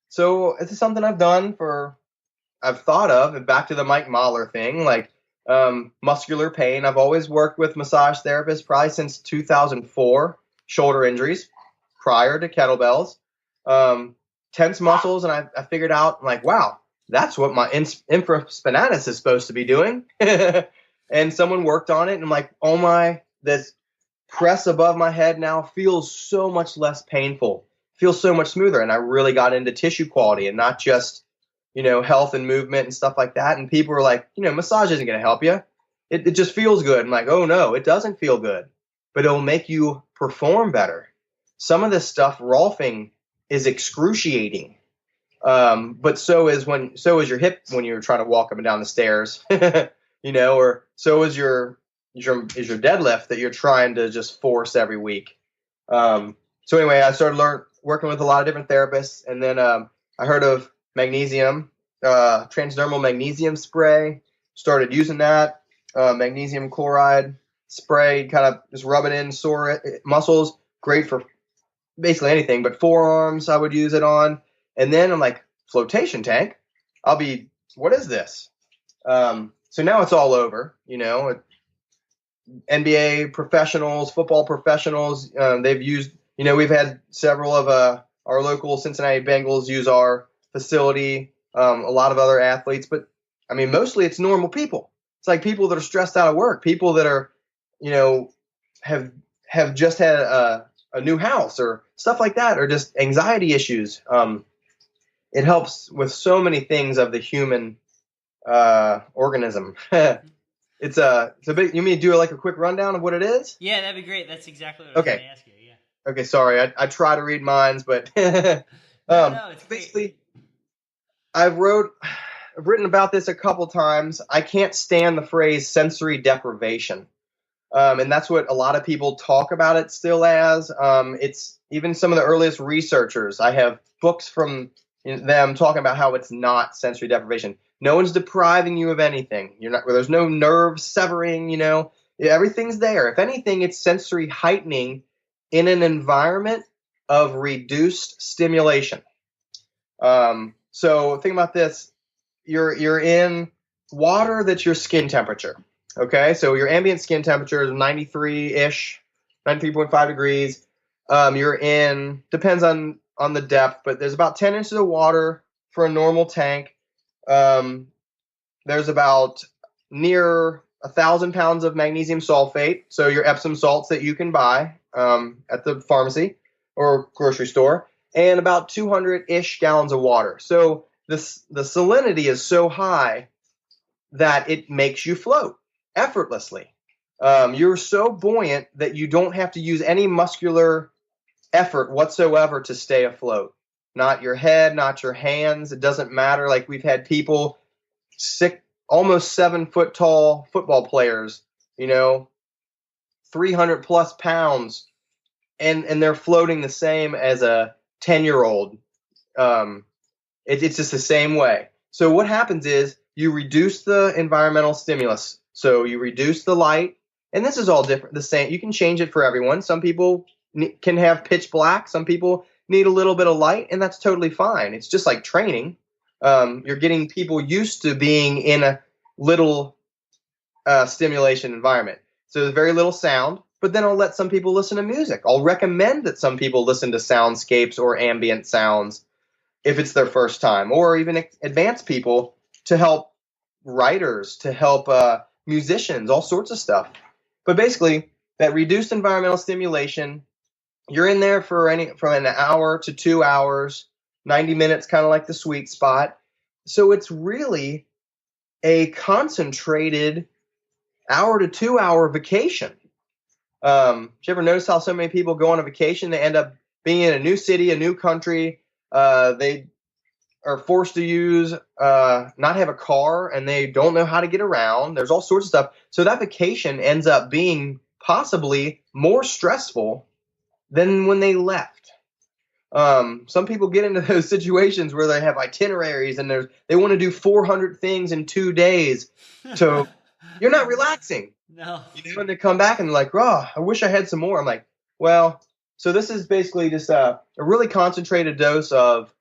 Speaker 3: So this is something I've thought of, and back to the Mike Mahler thing, like muscular pain. I've always worked with massage therapists probably since 2004, shoulder injuries prior to kettlebells, tense muscles. And I figured out, like, wow, that's what my infraspinatus is supposed to be doing. And someone worked on it, and I'm like, oh my, this press above my head now feels so much less painful, feels so much smoother. And I really got into tissue quality and not just, health and movement and stuff like that. And people were like, massage isn't going to help you. It just feels good. I'm like, oh no, it doesn't feel good, but it'll make you perform better. Some of this stuff, Rolfing, is excruciating. But so is your hip when you're trying to walk up and down the stairs, or so is your deadlift that you're trying to just force every week. So anyway, I started working with a lot of different therapists, and then I heard of magnesium, transdermal magnesium spray. Started using that magnesium chloride spray, kind of just rub it in sore muscles. Great for basically anything, but forearms I would use it on. And then I'm like, floatation tank? What is this? So now it's all over, NBA professionals, football professionals, they've used, we've had several of our local Cincinnati Bengals use our facility, a lot of other athletes, but I mean, mostly it's normal people. It's like people that are stressed out of work, people that are, have just had a new house or stuff like that, or just anxiety issues. It helps with so many things of the human organism. It's a bit. You mean do like a quick rundown of what it is?
Speaker 2: Yeah, that'd be great. That's exactly what I was going to ask you. Yeah.
Speaker 3: Okay, sorry. I try to read minds, but
Speaker 2: No, it's
Speaker 3: basically, I've written about this a couple times. I can't stand the phrase sensory deprivation. And that's what a lot of people talk about it still as. It's even some of the earliest researchers. I have books from them talking about how it's not sensory deprivation. No one's depriving you of anything. There's no nerve severing, everything's there. If anything, it's sensory heightening in an environment of reduced stimulation. So think about this. You're in water that's your skin temperature. Okay, so your ambient skin temperature is 93-ish, 93.5 degrees. Depends on the depth, but there's about 10 inches of water for a normal tank. There's about near 1,000 pounds of magnesium sulfate, so your Epsom salts that you can buy at the pharmacy or grocery store, and about 200-ish gallons of water. So the salinity is so high that it makes you float effortlessly. You're so buoyant that you don't have to use any muscular effort whatsoever to stay afloat. Not your head, not your hands. It doesn't matter. Like, we've had people, almost 7-foot tall football players, 300 plus pounds, and they're floating the same as a 10-year-old. It's just the same way. So what happens is you reduce the environmental stimulus. So you reduce the light, and this is all different. The same. You can change it for everyone. Some people can have pitch black. Some people need a little bit of light, and that's totally fine. It's just like training. You're getting people used to being in a little stimulation environment. So there's very little sound, but then I'll let some people listen to music. I'll recommend that some people listen to soundscapes or ambient sounds if it's their first time, or even advanced people to help writers, to help musicians, all sorts of stuff. But basically, that reduced environmental stimulation, you're in there from an hour to 2 hours, 90 minutes, kind of like the sweet spot. So it's really a concentrated hour to 2 hour vacation. Did you ever notice how so many people go on a vacation? They end up being in a new city, a new country. They are forced to not have a car, and they don't know how to get around. There's all sorts of stuff. So that vacation ends up being possibly more stressful than when they left. Some people get into those situations where they have itineraries and they want to do 400 things in 2 days to you're not relaxing.
Speaker 2: No.
Speaker 3: And they come back and like, oh, I wish I had some more. I'm like, well, so this is basically just a really concentrated dose of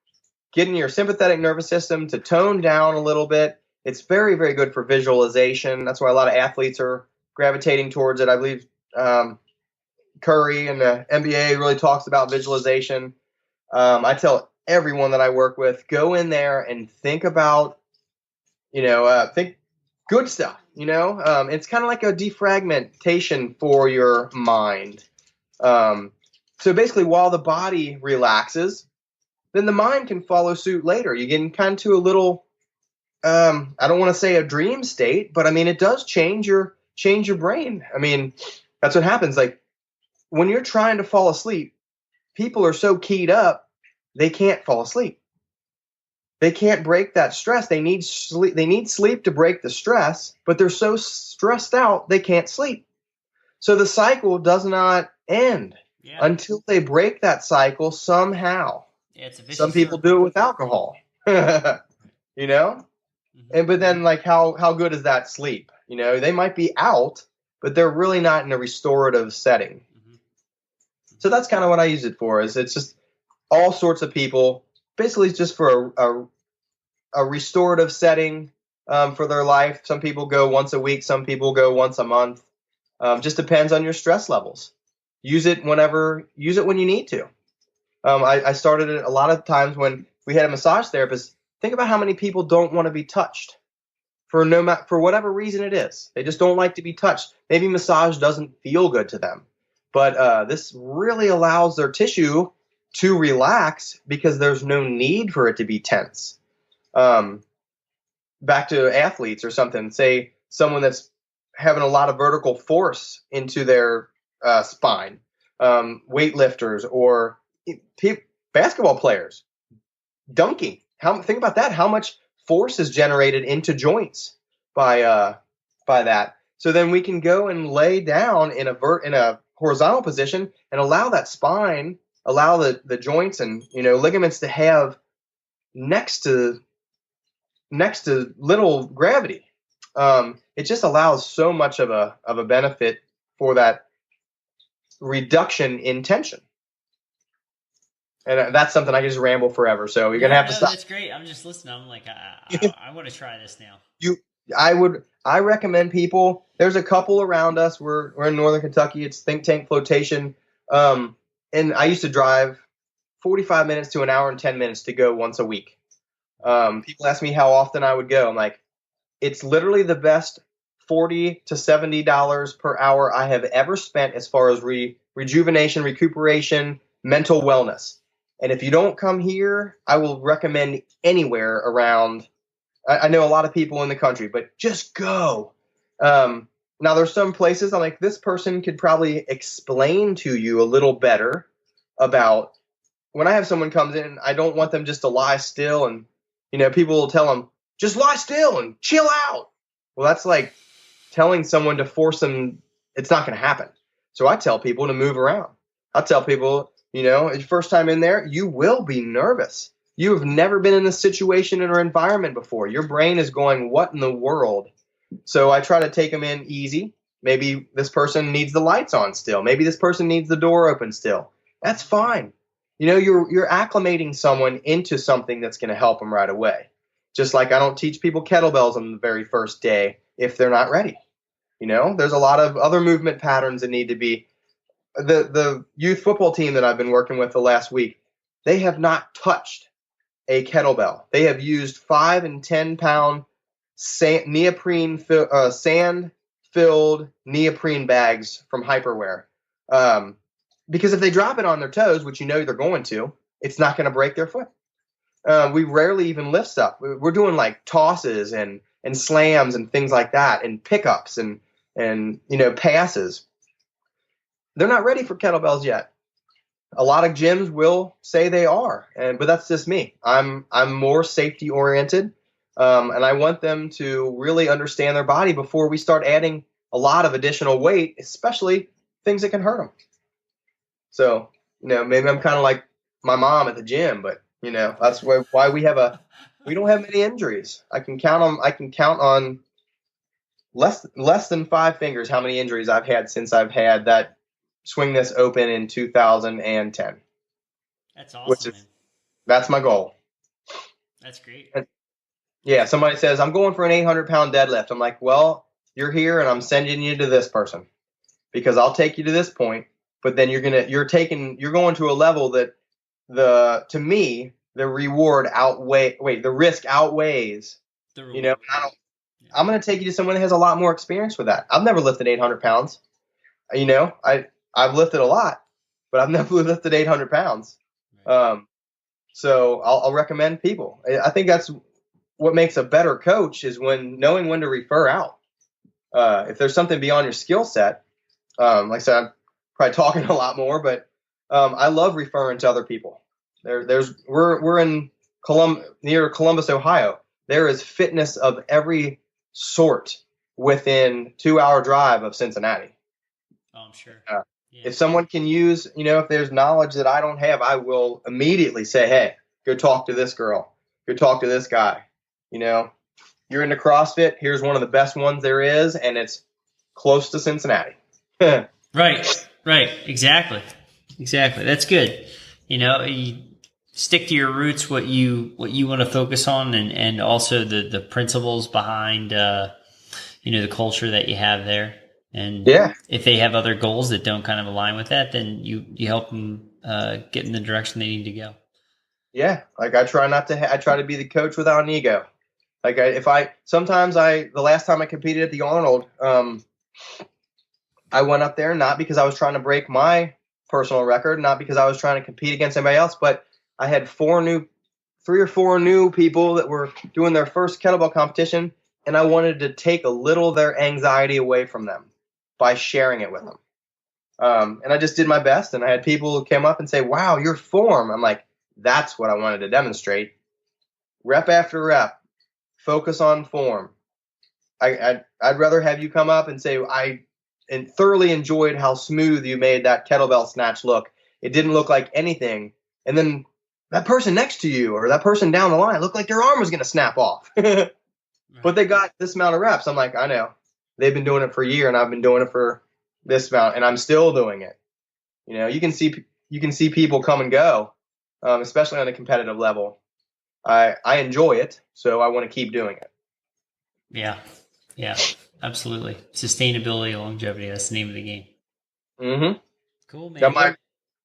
Speaker 3: getting your sympathetic nervous system to tone down a little bit. It's very, very good for visualization. That's why a lot of athletes are gravitating towards it. I believe Curry and the NBA really talks about visualization. I tell everyone that I work with, go in there and think about, think good stuff. It's kind of like a defragmentation for your mind. So basically, while the body relaxes, then the mind can follow suit later. You get kind of to a little, I don't want to say a dream state, but I mean, it does change your brain. I mean, that's what happens. Like when you're trying to fall asleep, people are so keyed up, they can't fall asleep. They can't break that stress. They need sleep. They need sleep to break the stress, but they're so stressed out, they can't sleep. So the cycle does not end until they break that cycle somehow.
Speaker 2: Yeah, it's a vicious
Speaker 3: Some people
Speaker 2: circle.
Speaker 3: do it with alcohol, And but then like how good is that sleep? They might be out, but they're really not in a restorative setting. So that's kind of what I use it for. It's just all sorts of people, basically just for a restorative setting for their life. Some people go once a week. Some people go once a month. Just depends on your stress levels. Use it when you need to. I started it a lot of times when we had a massage therapist. Think about how many people don't want to be touched for whatever reason it is. They just don't like to be touched. Maybe massage doesn't feel good to them. But this really allows their tissue to relax because there's no need for it to be tense. Back to athletes or something, say someone that's having a lot of vertical force into their spine, weightlifters or basketball players, dunking. Think about that. How much force is generated into joints by that. So then we can go and lay down in a horizontal position and allow that spine, allow the joints and ligaments to have next to little gravity. It just allows so much of a benefit for that reduction in tension. And that's something I can just ramble forever. So you're gonna have to stop.
Speaker 2: That's great. I'm just listening. I'm like, I want to try this now.
Speaker 3: I recommend people. There's a couple around us. We're in Northern Kentucky. It's Think Tank Floatation. And I used to drive 45 minutes to an hour and 10 minutes to go once a week. People ask me how often I would go. I'm like, it's literally the best $40 to $70 per hour I have ever spent as far as rejuvenation, recuperation, mental wellness. And if you don't come here, I will recommend anywhere around. I know a lot of people in the country, but just go. Now, there's some places I'm like, this person could probably explain to you a little better about when I have someone comes in, I don't want them just to lie still. And, people will tell them, just lie still and chill out. Well, that's like telling someone to force them. It's not going to happen. So I tell people to move around. I tell people, your first time in there, you will be nervous. You have never been in this situation or environment before. Your brain is going, what in the world? So I try to take them in easy. Maybe this person needs the lights on still. Maybe this person needs the door open still. That's fine. You're acclimating someone into something that's going to help them right away. Just like I don't teach people kettlebells on the very first day if they're not ready. There's a lot of other movement patterns that need to be. The youth football team that I've been working with the last week, they have not touched a kettlebell. They have used 5 and 10 pound sand-filled neoprene bags from Hyperwear. Because if they drop it on their toes, which they're going to, it's not going to break their foot. We rarely even lift stuff. We're doing like tosses and slams and things like that, and pickups and passes. They're not ready for kettlebells yet. A lot of gyms will say they are, but that's just me. I'm more safety oriented, and I want them to really understand their body before we start adding a lot of additional weight, especially things that can hurt them. So maybe I'm kind of like my mom at the gym, but that's why we don't have many injuries. I can count on less than 5 fingers how many injuries I've had since I've had that Swing This Open in 2010.
Speaker 2: That's awesome, man.
Speaker 3: That's my goal.
Speaker 2: That's great.
Speaker 3: And, yeah, somebody says, I'm going for an 800-pound deadlift. I'm like, well, you're here and I'm sending you to this person because I'll take you to this point, but then you're going to a level that to me, the risk outweighs,
Speaker 2: The
Speaker 3: you know,
Speaker 2: reward.
Speaker 3: I'm going to take you to someone that has a lot more experience with that. I've never lifted 800 pounds. You know, I've lifted a lot, but I've never lifted 800 pounds.
Speaker 2: Right.
Speaker 3: So I'll recommend people. I think that's what makes a better coach is knowing when to refer out. If there's something beyond your skill set, like I said, I'm probably talking a lot more, but I love referring to other people. We're in near Columbus, Ohio. There is fitness of every sort within 2-hour drive of Cincinnati.
Speaker 2: Oh, I'm sure.
Speaker 3: If someone can use, if there's knowledge that I don't have, I will immediately say, hey, go talk to this girl. Go talk to this guy. You're into CrossFit. Here's one of the best ones there is, and it's close to Cincinnati.
Speaker 2: Right. Exactly. That's good. You stick to your roots, what you want to focus on, and also the principles behind, the culture that you have there. And if they have other goals that don't kind of align with that, then you help them get in the direction they need to go.
Speaker 3: Yeah, like I try to be the coach without an ego. Like the last time I competed at the Arnold, I went up there not because I was trying to break my personal record, not because I was trying to compete against anybody else, but I had 3 or 4 new people that were doing their first kettlebell competition, and I wanted to take a little of their anxiety away from them by sharing it with them. And I just did my best, and I had people who came up and say, wow, your form. I'm like, that's what I wanted to demonstrate. Rep after rep, focus on form. I'd rather have you come up and say, I thoroughly enjoyed how smooth you made that kettlebell snatch look. It didn't look like anything. And then that person next to you or that person down the line looked like their arm was going to snap off. But they got this amount of reps. I'm like, I know. They've been doing it for a year, and I've been doing it for this amount, and I'm still doing it. You can see people come and go, especially on a competitive level. I enjoy it, so I want to keep doing it.
Speaker 2: Yeah, absolutely. Sustainability, longevity, that's the name of the game.
Speaker 3: Mm-hmm.
Speaker 2: Cool, man.
Speaker 3: Got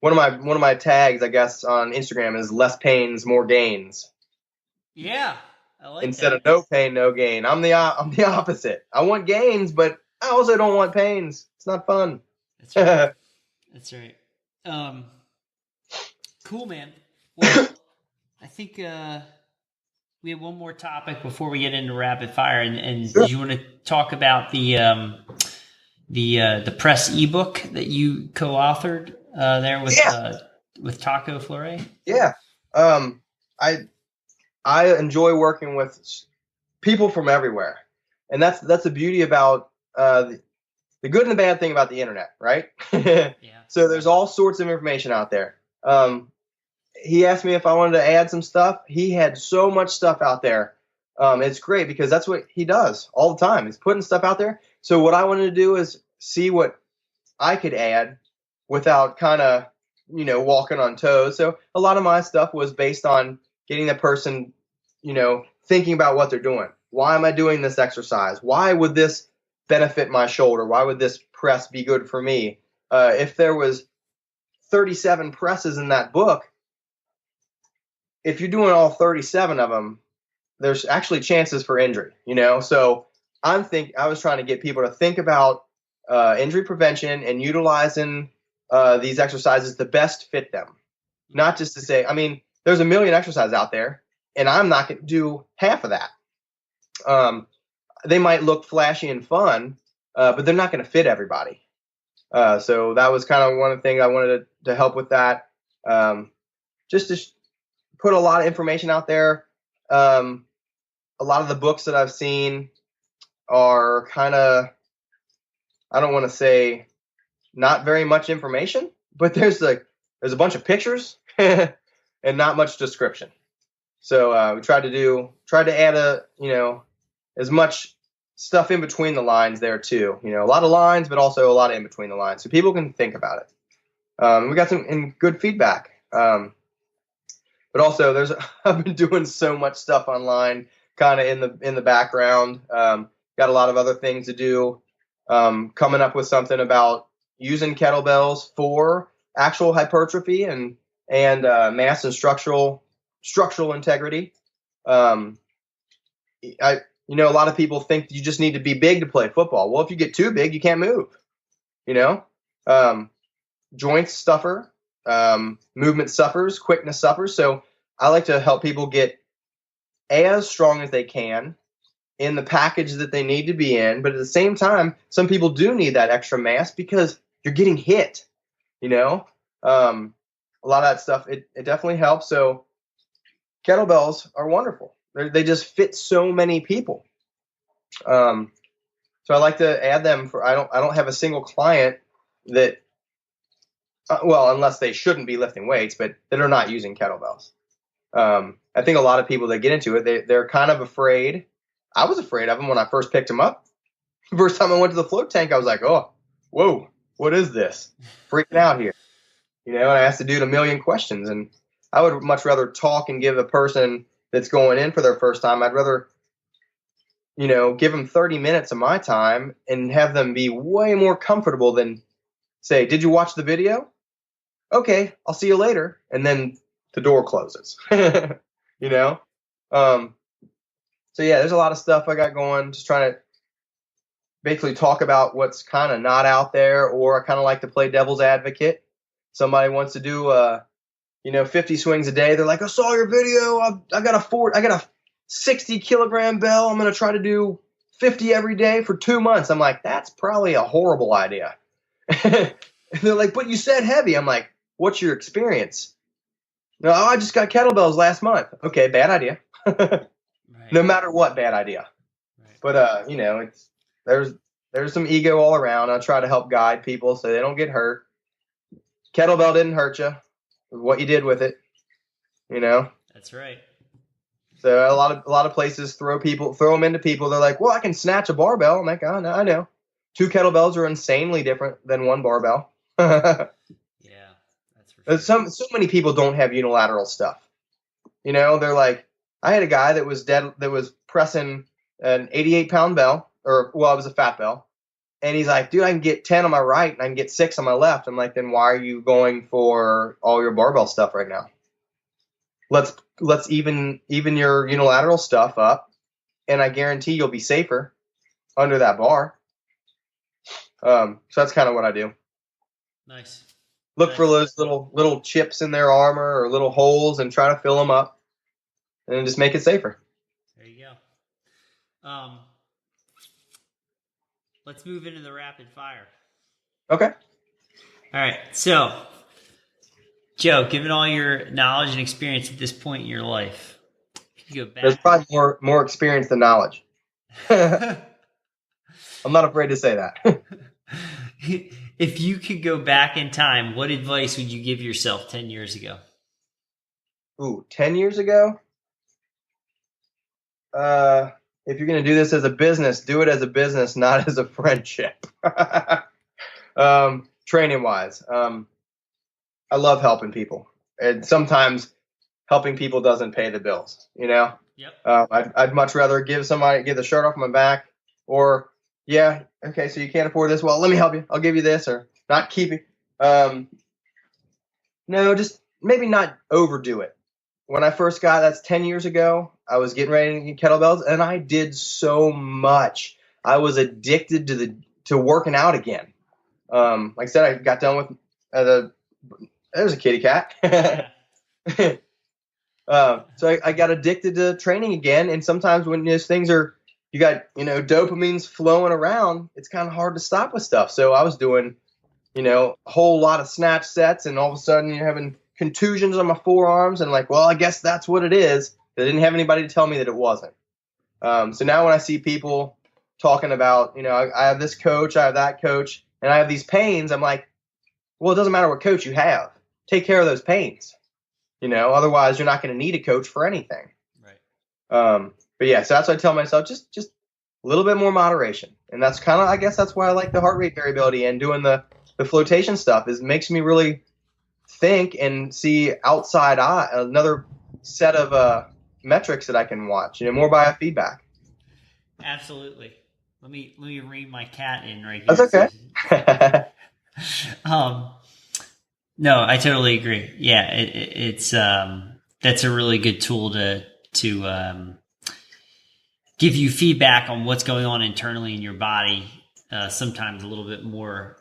Speaker 3: one of my tags, I guess, on Instagram is less pains, more gains.
Speaker 2: Yeah, I like
Speaker 3: Instead
Speaker 2: that.
Speaker 3: of no pain, no gain. I'm the opposite. I want gains, but I also don't want pains. It's not fun.
Speaker 2: That's right. That's right. Cool, man. Well, I think we have one more topic before we get into rapid fire, and
Speaker 3: Sure.
Speaker 2: Do you want to talk about the press ebook that you co-authored there with Taco Flore?
Speaker 3: Yeah. I enjoy working with people from everywhere, and that's the beauty about the good and the bad thing about the internet, right?
Speaker 2: Yeah.
Speaker 3: So there's all sorts of information out there. He asked me if I wanted to add some stuff. He had so much stuff out there. It's great because that's what he does all the time. He's putting stuff out there. So what I wanted to do is see what I could add without kind of, walking on toes. So a lot of my stuff was based on getting the person, thinking about what they're doing. Why am I doing this exercise? Why would this benefit my shoulder? Why would this press be good for me? If there was 37 presses in that book, if you're doing all 37 of them, there's actually chances for injury, So I was trying to get people to think about injury prevention and utilizing these exercises to best fit them. Not just to say, there's a million exercises out there, and I'm not going to do half of that. They might look flashy and fun, but they're not going to fit everybody. So that was kind of one of the things I wanted to help with that. Just to put a lot of information out there. A lot of the books that I've seen are kind of, I don't want to say not very much information, but there's a bunch of pictures and not much description. So we tried to add as much stuff in between the lines there too. You know, a lot of lines, but also a lot in between the lines, so people can think about it. We got some good feedback. But also, I've been doing so much stuff online, kind of in the background. Got a lot of other things to do. Coming up with something about using kettlebells for actual hypertrophy and mass and structural integrity. You know, a lot of people think you just need to be big to play football. Well, if you get too big, you can't move. You know, joints suffer, movement suffers, quickness suffers. So I like to help people get as strong as they can in the package that they need to be in. But at the same time, some people do need that extra mass because you're getting hit. You know, a lot of that stuff, it definitely helps. So kettlebells are wonderful. They just fit so many people. So I like to add them for. I don't have a single client that, well, unless they shouldn't be lifting weights, but that are not using kettlebells. I think a lot of people that get into it, they're kind of afraid. I was afraid of them when I first picked them up. The first time I went to the float tank, I was like, oh, whoa, what is this? Freaking out here. You know, and I asked the dude a million questions, and I would much rather talk and give a person that's going in for their first time, I'd rather, you know, give them 30 minutes of my time and have them be way more comfortable than say, did you watch the video? Okay, I'll see you later. And then the door closes, you know? So yeah, there's a lot of stuff I got going, just trying to basically talk about what's kind of not out there, or I kind of like to play devil's advocate. Somebody wants to do, 50 swings a day. They're like, I saw your video. I got a 60 kilogram bell. I'm going to try to do 50 every day for 2 months. I'm like, that's probably a horrible idea. And they're like, but you said heavy. I'm like, what's your experience? No, I just got kettlebells last month. Okay, bad idea. Right. No matter what, bad idea. Right. But there's some ego all around. I try to help guide people so they don't get hurt. Kettlebell didn't hurt you. What you did with it, you know.
Speaker 2: That's right.
Speaker 3: So a lot of places throw them into people. They're like, well, I can snatch a barbell. I'm like, oh no, I know. 2 kettlebells are insanely different than 1 barbell.
Speaker 2: Yeah, that's for sure.
Speaker 3: So many people don't have unilateral stuff. You know, they're like, I had a guy that was pressing an 88-pound bell, it was a fat bell. And he's like, dude, I can get 10 on my right and I can get 6 on my left. I'm like, then why are you going for all your barbell stuff right now? Let's even your unilateral stuff up, and I guarantee you'll be safer under that bar. So that's kind of what I do.
Speaker 2: Nice.
Speaker 3: Look for those little chips in their armor or little holes and try to fill them up, and just make it safer.
Speaker 2: There you go. Let's move into the rapid fire.
Speaker 3: Okay.
Speaker 2: All right. So, Joe, given all your knowledge and experience at this point in your life, if you go back,
Speaker 3: there's probably more experience than knowledge. I'm not afraid to say that.
Speaker 2: If you could go back in time, what advice would you give yourself 10 years ago?
Speaker 3: Ooh, 10 years ago? If you're going to do this as a business, do it as a business, not as a friendship. Training wise, I love helping people, and sometimes helping people doesn't pay the bills. You know,
Speaker 2: Yep.
Speaker 3: I'd much rather give the shirt off my back, or yeah, okay, so you can't afford this. Well, let me help you. I'll give you this, or not keep it. No, just maybe not overdo it. When I first that's 10 years ago, I was getting ready to get kettlebells, and I did so much. I was addicted to working out again. Like I said, I got done with there's a kitty cat. So I got addicted to training again, and sometimes when these things you got dopamine's flowing around, it's kind of hard to stop with stuff. So I was doing a whole lot of snatch sets, and all of a sudden you're having contusions on my forearms, and like, well, I guess that's what it is. I didn't have anybody to tell me that it wasn't. So now when I see people talking about, I have this coach, I have that coach, and I have these pains, I'm like, well, it doesn't matter what coach you have. Take care of those pains. Otherwise you're not going to need a coach for anything.
Speaker 2: Right.
Speaker 3: But yeah, so that's what I tell myself. Just a little bit more moderation. And that's kind of, I guess that's why I like the heart rate variability and doing the flotation stuff. Is it makes me really think and see outside another set of metrics that I can watch, more biofeedback.
Speaker 2: Absolutely. Let me rein my cat in right here.
Speaker 3: That's okay.
Speaker 2: No, I totally agree. Yeah, it's that's a really good tool to give you feedback on what's going on internally in your body. Sometimes a little bit more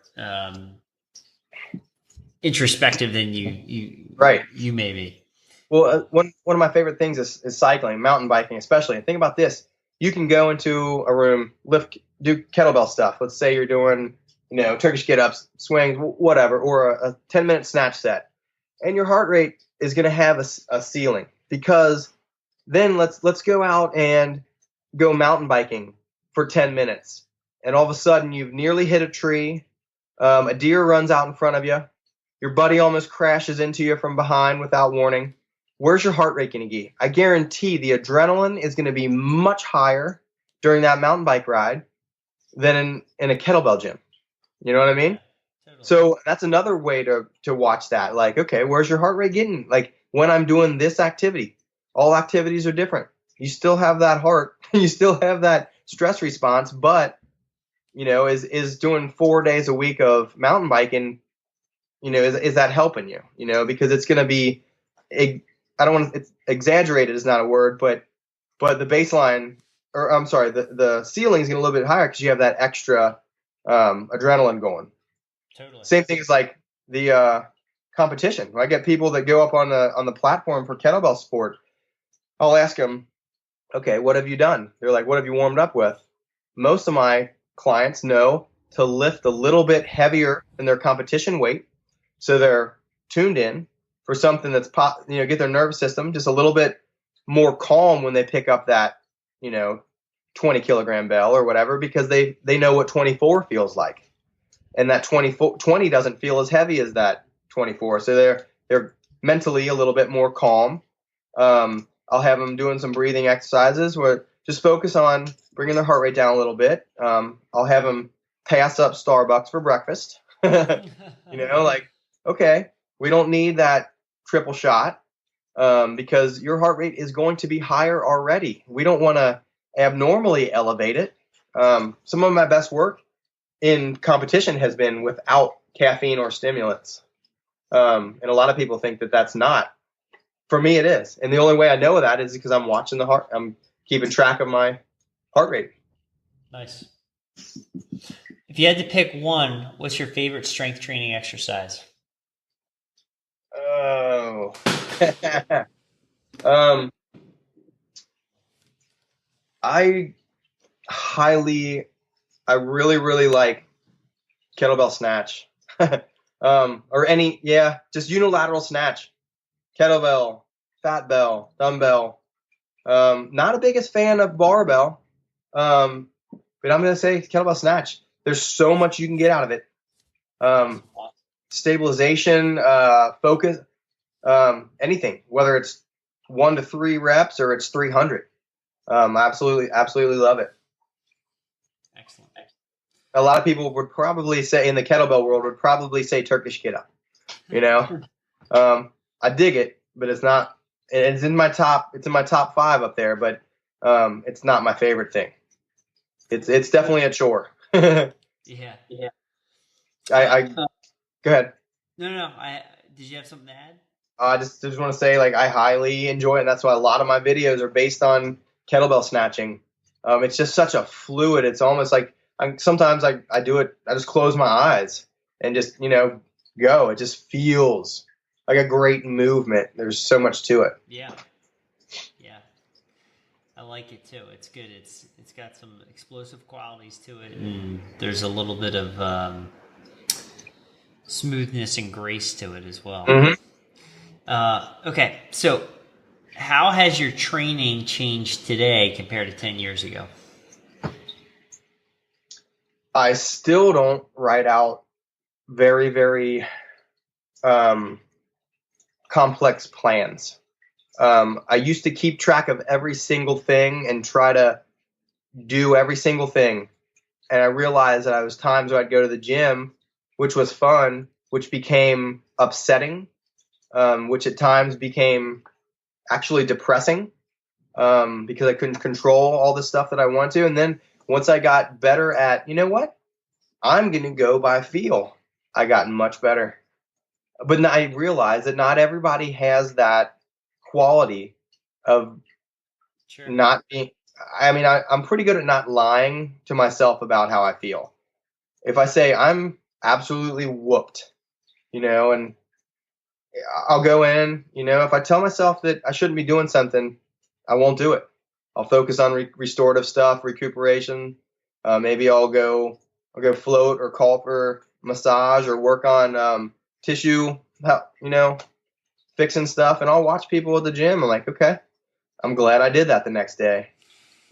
Speaker 2: introspective than you may be.
Speaker 3: Well, one of my favorite things is cycling, mountain biking especially. And think about this. You can go into a room, do kettlebell stuff. Let's say you're doing, Turkish get-ups, swings, whatever, or a 10-minute snatch set. And your heart rate is going to have a ceiling, because then let's go out and go mountain biking for 10 minutes. And all of a sudden you've nearly hit a tree. A deer runs out in front of you. Your buddy almost crashes into you from behind without warning. Where's your heart rate going to be? I guarantee the adrenaline is going to be much higher during that mountain bike ride than in a kettlebell gym. You know what I mean? Totally. So that's another way to watch that. Like, okay, where's your heart rate getting? Like when I'm doing this activity, all activities are different. You still have that heart, you still have that stress response, but is doing 4 days a week of mountain biking, is that helping you? Because it's going to be I don't want to, it's exaggerated is not a word, but the baseline, or I'm sorry, the ceiling is getting a little bit higher because you have that extra adrenaline going.
Speaker 2: Totally.
Speaker 3: Same thing as like the competition. When I get people that go up on the platform for kettlebell sport, I'll ask them, okay, what have you done? They're like, what have you warmed up with? Most of my clients know to lift a little bit heavier than their competition weight, so they're tuned in for something that's get their nervous system just a little bit more calm when they pick up that 20 kilogram bell or whatever, because they know what 24 feels like, and that 20 doesn't feel as heavy as that 24, so they're mentally a little bit more calm. I'll have them doing some breathing exercises where just focus on bringing their heart rate down a little bit. I'll have them pass up Starbucks for breakfast. Like, okay, we don't need that triple shot because your heart rate is going to be higher already. We don't want to abnormally elevate it. Some of my best work in competition has been without caffeine or stimulants. And a lot of people think that that's not. For me, it is. And the only way I know that is because I'm watching the heart. I'm keeping track of my heart rate.
Speaker 2: Nice. If you had to pick one, what's your favorite strength training exercise?
Speaker 3: Oh. I really, really like kettlebell snatch. Or just unilateral snatch. Kettlebell, fat bell, dumbbell. Not a biggest fan of barbell, but I'm going to say kettlebell snatch. There's so much you can get out of it. Stabilization, focus, anything, whether it's 1 to 3 reps or it's 300. Absolutely love it.
Speaker 2: Excellent.
Speaker 3: A lot of people would probably say, in the kettlebell world, would probably say Turkish get up. I dig it, but it's not. It's in my top 5 up there, but it's not my favorite thing. It's definitely a chore.
Speaker 2: Yeah.
Speaker 3: Go ahead.
Speaker 2: No. Did you have something to add?
Speaker 3: I just want to say, like, I highly enjoy it, and that's why a lot of my videos are based on kettlebell snatching. It's just such a fluid. It's almost like sometimes I do it. I just close my eyes and just go. It just feels like a great movement. There's so much to it.
Speaker 2: Yeah. I like it too. It's good. It's got some explosive qualities to it, and there's a little bit of smoothness and grace to it as well.
Speaker 3: Mm-hmm.
Speaker 2: Okay, so how has your training changed today compared to 10 years ago?
Speaker 3: I still don't write out very, very complex plans. I used to keep track of every single thing and try to do every single thing. And I realized that I was times where I'd go to the gym, which was fun, which became upsetting, which at times became actually depressing, because I couldn't control all the stuff that I wanted to. And then once I got better at, you know what, I'm going to go by feel, I got much better. But I realized that not everybody has that quality of not being. I mean, I'm pretty good at not lying to myself about how I feel. If I say I'm absolutely whooped, and I'll go in, if I tell myself that I shouldn't be doing something, I won't do it. I'll focus on restorative stuff, recuperation. Maybe I'll go float or call for massage or work on tissue, fixing stuff. And I'll watch people at the gym. I'm like, okay, I'm glad I did that the next day.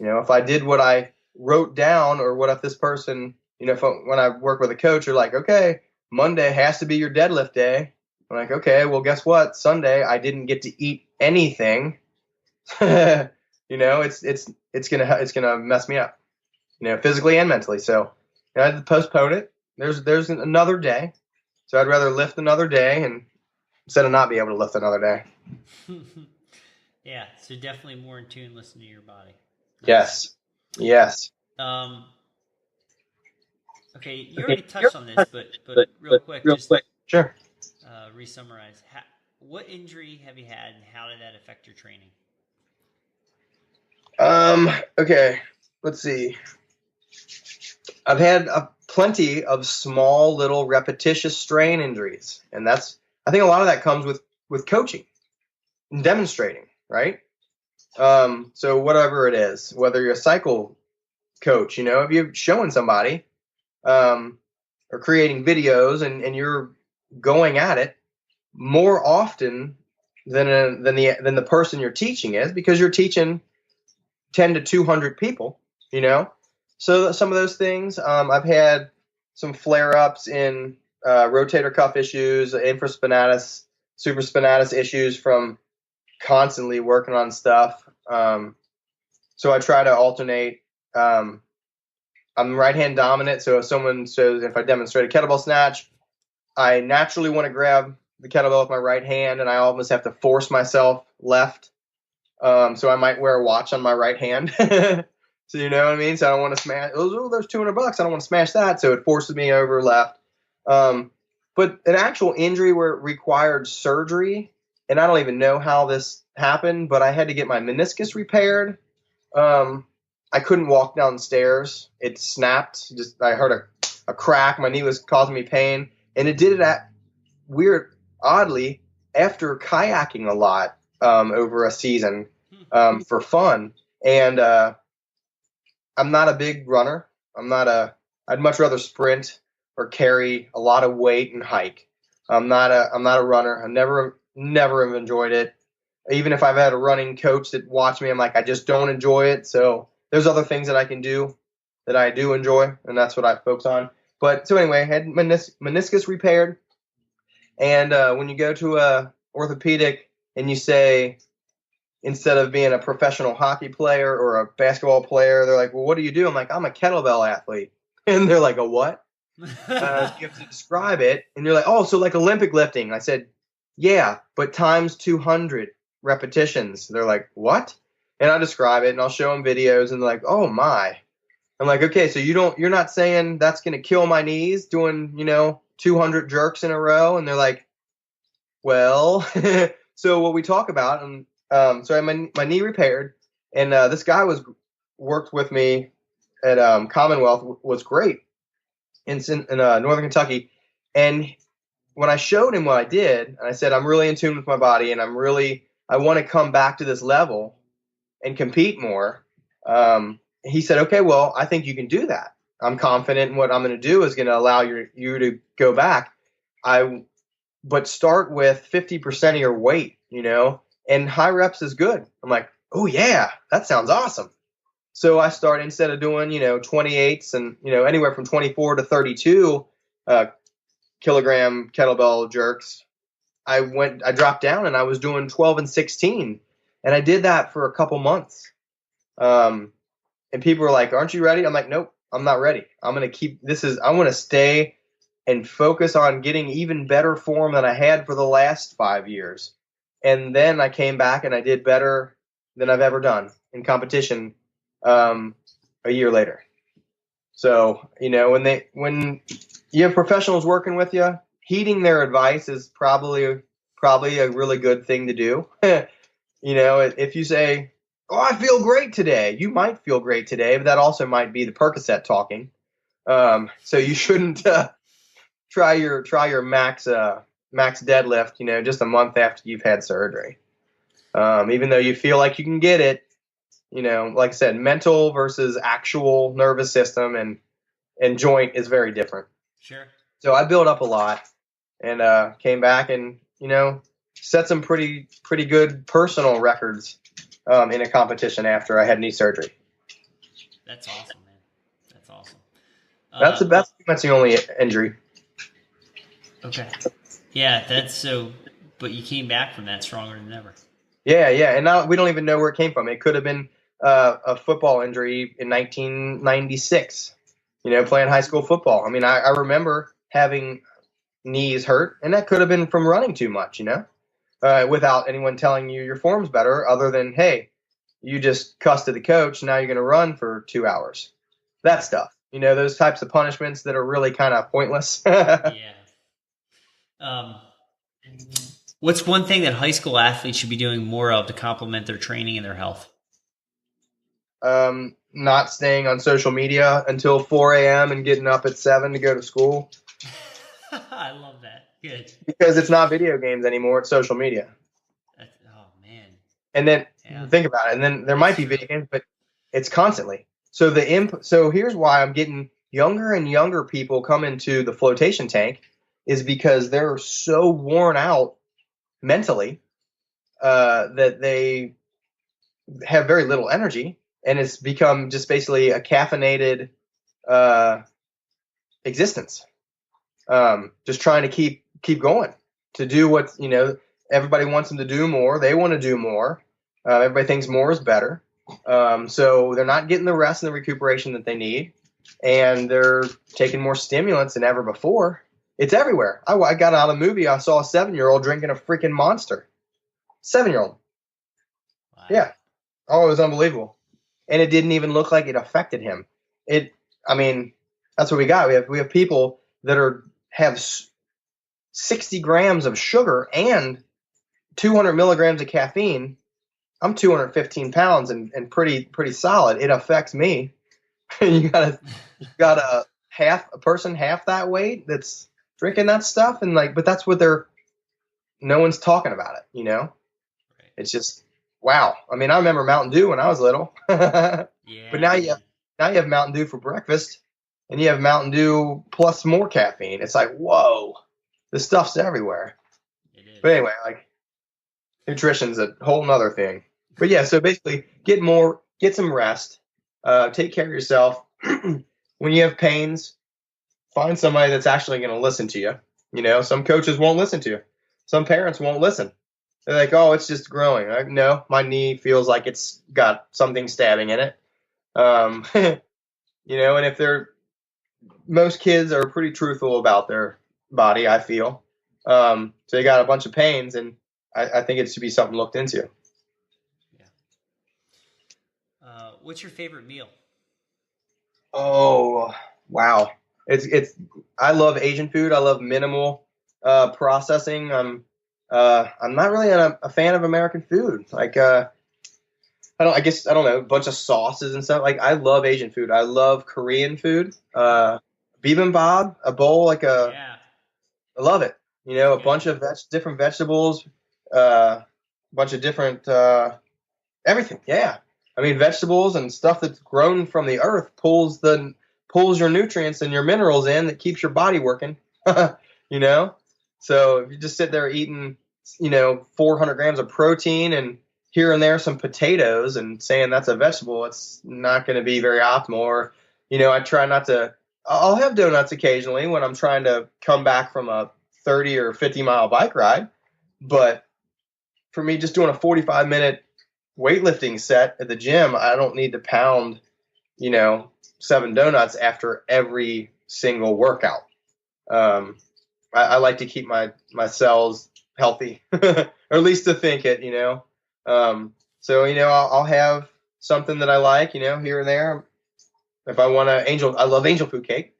Speaker 3: If I did what I wrote down, or what if this person, when I work with a coach, you're like, okay, Monday has to be your deadlift day. I'm like, okay, well, guess what? Sunday I didn't get to eat anything. It's gonna mess me up, physically and mentally. So I had to postpone it. There's another day, so I'd rather lift another day and instead of not be able to lift another day.
Speaker 2: Yeah, so definitely more in tune, listen to your body.
Speaker 3: Yes.
Speaker 2: Okay, you already touched on this, but real quick,
Speaker 3: Sure.
Speaker 2: Re-summarize. What injury have you had, and how did that affect your training?
Speaker 3: Okay, let's see. I've had plenty of small, little, repetitious strain injuries, and I think a lot of that comes with coaching and demonstrating, right? So whatever it is, whether you're a cycle coach, if you're showing somebody, or creating videos and you're going at it more often than the person you're teaching is, because you're teaching 10 to 200 people, So some of those things, I've had some flare-ups in rotator cuff issues, infraspinatus, supraspinatus issues from constantly working on stuff. So I try to alternate. I'm right-hand dominant, so if I demonstrate a kettlebell snatch, I naturally want to grab the kettlebell with my right hand, and I almost have to force myself left. So I might wear a watch on my right hand. So you know what I mean? So I don't want to smash. There's $200. I don't want to smash that. So it forces me over left. But an actual injury where it required surgery, and I don't even know how this happened, but I had to get my meniscus repaired. I couldn't walk downstairs. It snapped. I heard a crack. My knee was causing me pain, and it did it oddly after kayaking a lot over a season for fun. And I'm not a big runner. I'd much rather sprint or carry a lot of weight and hike. I'm not a runner. I never have enjoyed it. Even if I've had a running coach that watched me, I'm like, I just don't enjoy it. So there's other things that I can do that I do enjoy, and that's what I focus on. But so anyway, I had meniscus repaired. And when you go to a orthopedic and you say, instead of being a professional hockey player or a basketball player, they're like, well, what do you do? I'm like, I'm a kettlebell athlete. And they're like, a what? You have to describe it. And you're like, oh, so like Olympic lifting. I said, yeah, but times 200 repetitions. They're like, what? And I describe it, and I'll show them videos, and they're like, oh my. I'm like, okay, so you're not saying that's going to kill my knees doing, 200 jerks in a row? And they're like, well, so what we talk about, and so I had my knee repaired, and this guy worked with me at Commonwealth, was great in Northern Kentucky. And when I showed him what I did, and I said, I'm really in tune with my body, and I want to come back to this level and compete more. He said, okay, well, I think you can do that. I'm confident in what I'm going to do is going to allow you to go back. But start with 50% of your weight, and high reps is good. I'm like, oh yeah, that sounds awesome. So I started, instead of doing, 28s and, anywhere from 24 to 32 kilogram kettlebell jerks, I dropped down and I was doing 12 and 16. And I did that for a couple months. and people are like, aren't you ready? I'm like, nope, I'm not ready. I'm going to keep I want to stay and focus on getting even better form than I had for the last 5 years. And then I came back and I did better than I've ever done in competition a year later. So, when you have professionals working with you, heeding their advice is probably a really good thing to do. If you say, "Oh, I feel great today," you might feel great today, but that also might be the Percocet talking. So you shouldn't try your max deadlift, just a month after you've had surgery. Even though you feel like you can get it, like I said, mental versus actual nervous system and joint is very different.
Speaker 2: Sure.
Speaker 3: So I built up a lot and came back and set some pretty good personal records in a competition after I had knee surgery.
Speaker 2: That's awesome, man. That's awesome.
Speaker 3: That's the only injury.
Speaker 2: Okay. Yeah, that's so. But you came back from that stronger than ever.
Speaker 3: Yeah, and now we don't even know where it came from. It could have been a football injury in 1996. Playing high school football. I mean, I remember having knees hurt, and that could have been from running too much. Without anyone telling you your form's better, other than, hey, you just cussed at the coach. Now you're going to run for 2 hours. That stuff. Those types of punishments that are really kind of pointless.
Speaker 2: Yeah. What's one thing that high school athletes should be doing more of to complement their training and their health?
Speaker 3: Not staying on social media until 4 a.m. and getting up at 7 to go to school.
Speaker 2: I love that. Good.
Speaker 3: Because it's not video games anymore. It's social media.
Speaker 2: Oh, man.
Speaker 3: And then think about it. And then there might be video games, but it's constantly. So so here's why I'm getting younger and younger people come into the flotation tank is because they're so worn out mentally that they have very little energy, and it's become just basically a caffeinated existence. Just trying to keep going to do what everybody wants them to do more. They want to do more. Everybody thinks more is better. So they're not getting the rest and the recuperation that they need, and they're taking more stimulants than ever before. It's everywhere. I got out of a movie. I saw a 7-year-old drinking a freaking Monster. 7-year-old. Wow. Yeah. Oh, it was unbelievable. And it didn't even look like it affected him. That's what we got. We have people that have 60 grams of sugar and 200 milligrams of caffeine. I'm 215 pounds and pretty solid. It affects me. you got a person half that weight that's drinking that stuff, and but that's what no one's talking about it, Right. It's just wow. I remember Mountain Dew when I was little.
Speaker 2: Yeah.
Speaker 3: But now you have Mountain Dew for breakfast, and you have Mountain Dew plus more caffeine. It's like, whoa, this stuff's everywhere.
Speaker 2: It is.
Speaker 3: But anyway, nutrition's a whole nother thing. But yeah, so basically get some rest, take care of yourself. When you have pains, find somebody that's actually going to listen to you. Some coaches won't listen to you. Some parents won't listen. They're like, oh, it's just growing. No, my knee feels like it's got something stabbing in it. And if most kids are pretty truthful about their body, I feel. So they got a bunch of pains, and I think it should be something looked into.
Speaker 2: Yeah. What's your favorite meal?
Speaker 3: Oh, wow. I love Asian food. I love minimal processing. I'm not really a fan of American food. I don't know, a bunch of sauces and stuff. I love Asian food. I love Korean food. Bibimbap, a bowl, I love it. A bunch of different vegetables, a bunch of different everything. Yeah. Vegetables and stuff that's grown from the earth pulls your nutrients and your minerals in that keeps your body working. So if you just sit there eating, 400 grams of protein and here and there some potatoes and saying that's a vegetable, it's not going to be very optimal. Or, I try not to. I'll have donuts occasionally when I'm trying to come back from a 30 or 50 mile bike ride. But for me, just doing a 45-minute weightlifting set at the gym, I don't need to pound 7 donuts after every single workout. I like to keep my cells healthy, or at least to think it, So, I'll have something that I like, here and there. If I want I love angel food cake.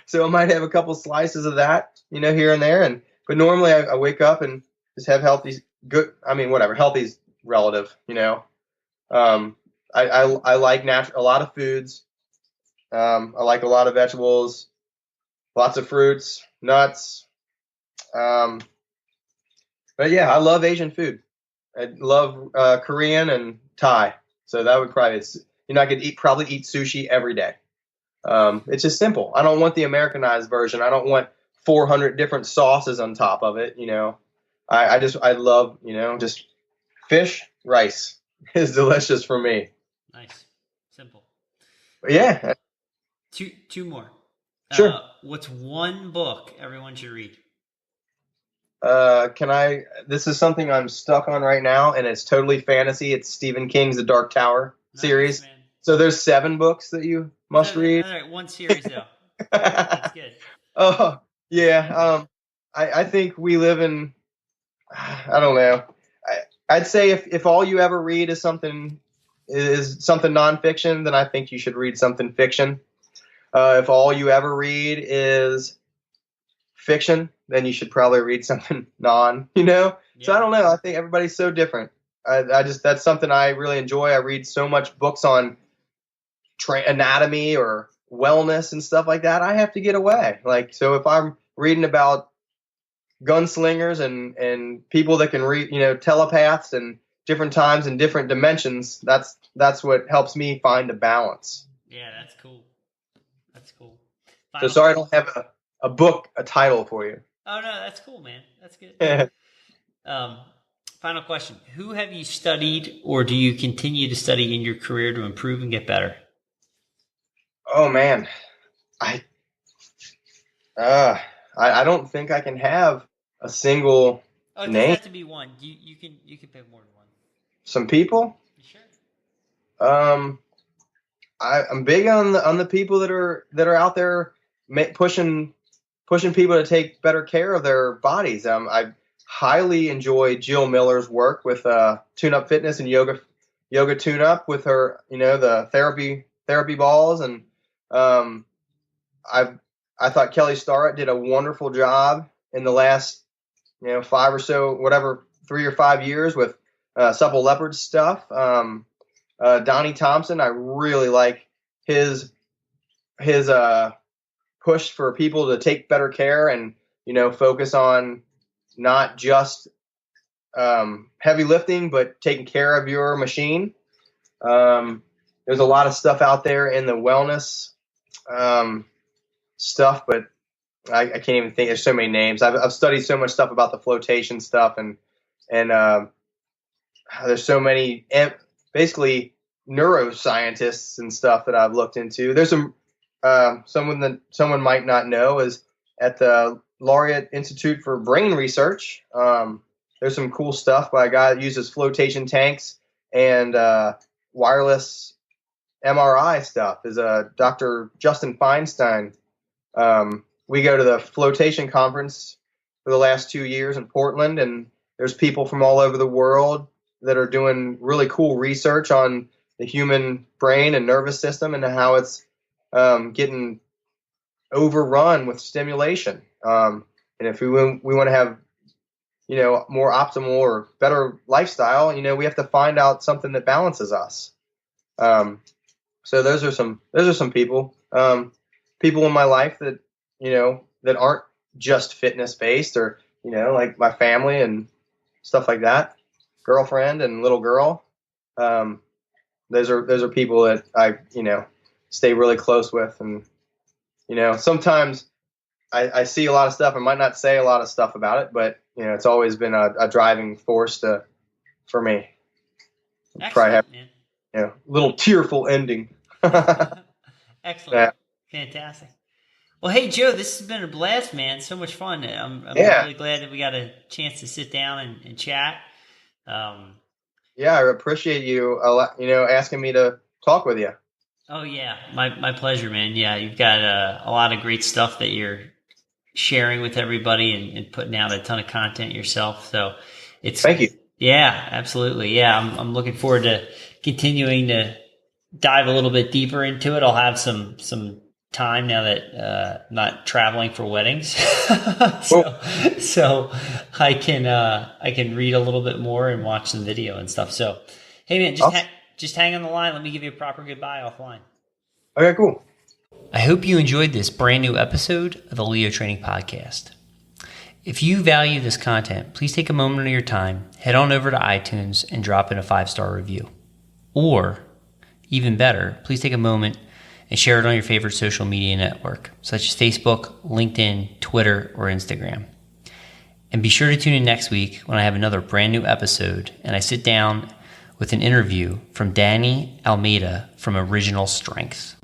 Speaker 3: So I might have a couple slices of that, here and there. But normally I wake up and just have healthy, good, whatever, healthy's relative, I like a lot of foods. I like a lot of vegetables, lots of fruits, nuts. But yeah, I love Asian food. I love Korean and Thai. So that would probably, I could probably eat sushi every day. It's just simple. I don't want the Americanized version. I don't want 400 different sauces on top of it. I love, just fish, rice is delicious for me.
Speaker 2: Nice. Simple.
Speaker 3: But yeah.
Speaker 2: Two more.
Speaker 3: Sure.
Speaker 2: What's one book everyone should read?
Speaker 3: This is something I'm stuck on right now, and it's totally fantasy. It's Stephen King's The Dark Tower series. Man. So there's 7 books that you must read.
Speaker 2: All right, one series though. That's good.
Speaker 3: Oh, yeah. I think we live in, I don't know. I'd say if all you ever read is something nonfiction, then I think you should read something fiction. If all you ever read is fiction, then you should probably read something non, Yeah. So I don't know. I think everybody's so different. That's something I really enjoy. I read so much books on anatomy or wellness and stuff like that. I have to get away. So if I'm reading about gunslingers and people that can read, telepaths and different times and different dimensions, that's what helps me find a balance.
Speaker 2: Yeah, that's cool. That's cool.
Speaker 3: So sorry I don't have a title for you.
Speaker 2: Oh no, that's cool, man. That's good. Final question. Who have you studied or do you continue to study in your career to improve and get better?
Speaker 3: Oh man. I don't think I can have a single
Speaker 2: name. It doesn't have to be one. You can pick more than one.
Speaker 3: Some people?
Speaker 2: Sure.
Speaker 3: I'm big on the people that are out there pushing people to take better care of their bodies. I highly enjoy Jill Miller's work with Tune Up Fitness and yoga tune up with her, the therapy balls, and I thought Kelly Starrett did a wonderful job in the last 5 or so, whatever, 3 or 5 years with Supple Leopard stuff. Donnie Thompson, I really like his push for people to take better care and focus on not just heavy lifting, but taking care of your machine. There's a lot of stuff out there in the wellness stuff, but I can't even think. There's so many names. I've studied so much stuff about the flotation stuff, and there's so many basically neuroscientists and stuff that I've looked into. There's some someone that someone might not know is at the Laureate Institute for Brain Research. There's some cool stuff by a guy that uses flotation tanks and wireless MRI stuff. Is Dr. Justin Feinstein. We go to the flotation conference for the last 2 years in Portland, and there's people from all over the world that are doing really cool research on the human brain and nervous system and how it's getting overrun with stimulation. And if we want to have, more optimal or better lifestyle, we have to find out something that balances us. So those are some people, people in my life that, that aren't just fitness based or, like my family and stuff like that, girlfriend and little girl. Those are people that I, stay really close with. And, sometimes I see a lot of stuff. I might not say a lot of stuff about it, but, it's always been a driving force for me. Probably have, a little tearful ending.
Speaker 2: Excellent. Yeah. Fantastic. Well, hey, Joe, this has been a blast, man. So much fun. I'm really glad that we got a chance to sit down and chat.
Speaker 3: Yeah, I appreciate you a lot, asking me to talk with you.
Speaker 2: Oh yeah, my pleasure, man. Yeah, you've got a lot of great stuff that you're sharing with everybody and putting out a ton of content yourself. So
Speaker 3: Thank you.
Speaker 2: yeah, absolutely. Yeah, I'm looking forward to continuing to dive a little bit deeper into it. I'll have some time now that I'm not traveling for weddings, so I can read a little bit more and watch some video and stuff. So hey man, just hang on the line. Let me give you a proper goodbye offline.
Speaker 3: Okay, cool.
Speaker 2: I hope you enjoyed this brand new episode of the Leo Training Podcast. If you value this content, please take a moment of your time, head on over to iTunes and drop in a 5-star review. Or, even better, please take a moment and share it on your favorite social media network, such as Facebook, LinkedIn, Twitter, or Instagram. And be sure to tune in next week when I have another brand new episode and I sit down with an interview from Danny Almeida from Original Strength.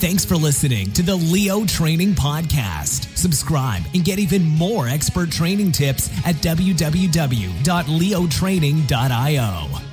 Speaker 1: Thanks for listening to the Leo Training Podcast. Subscribe and get even more expert training tips at www.leotraining.io.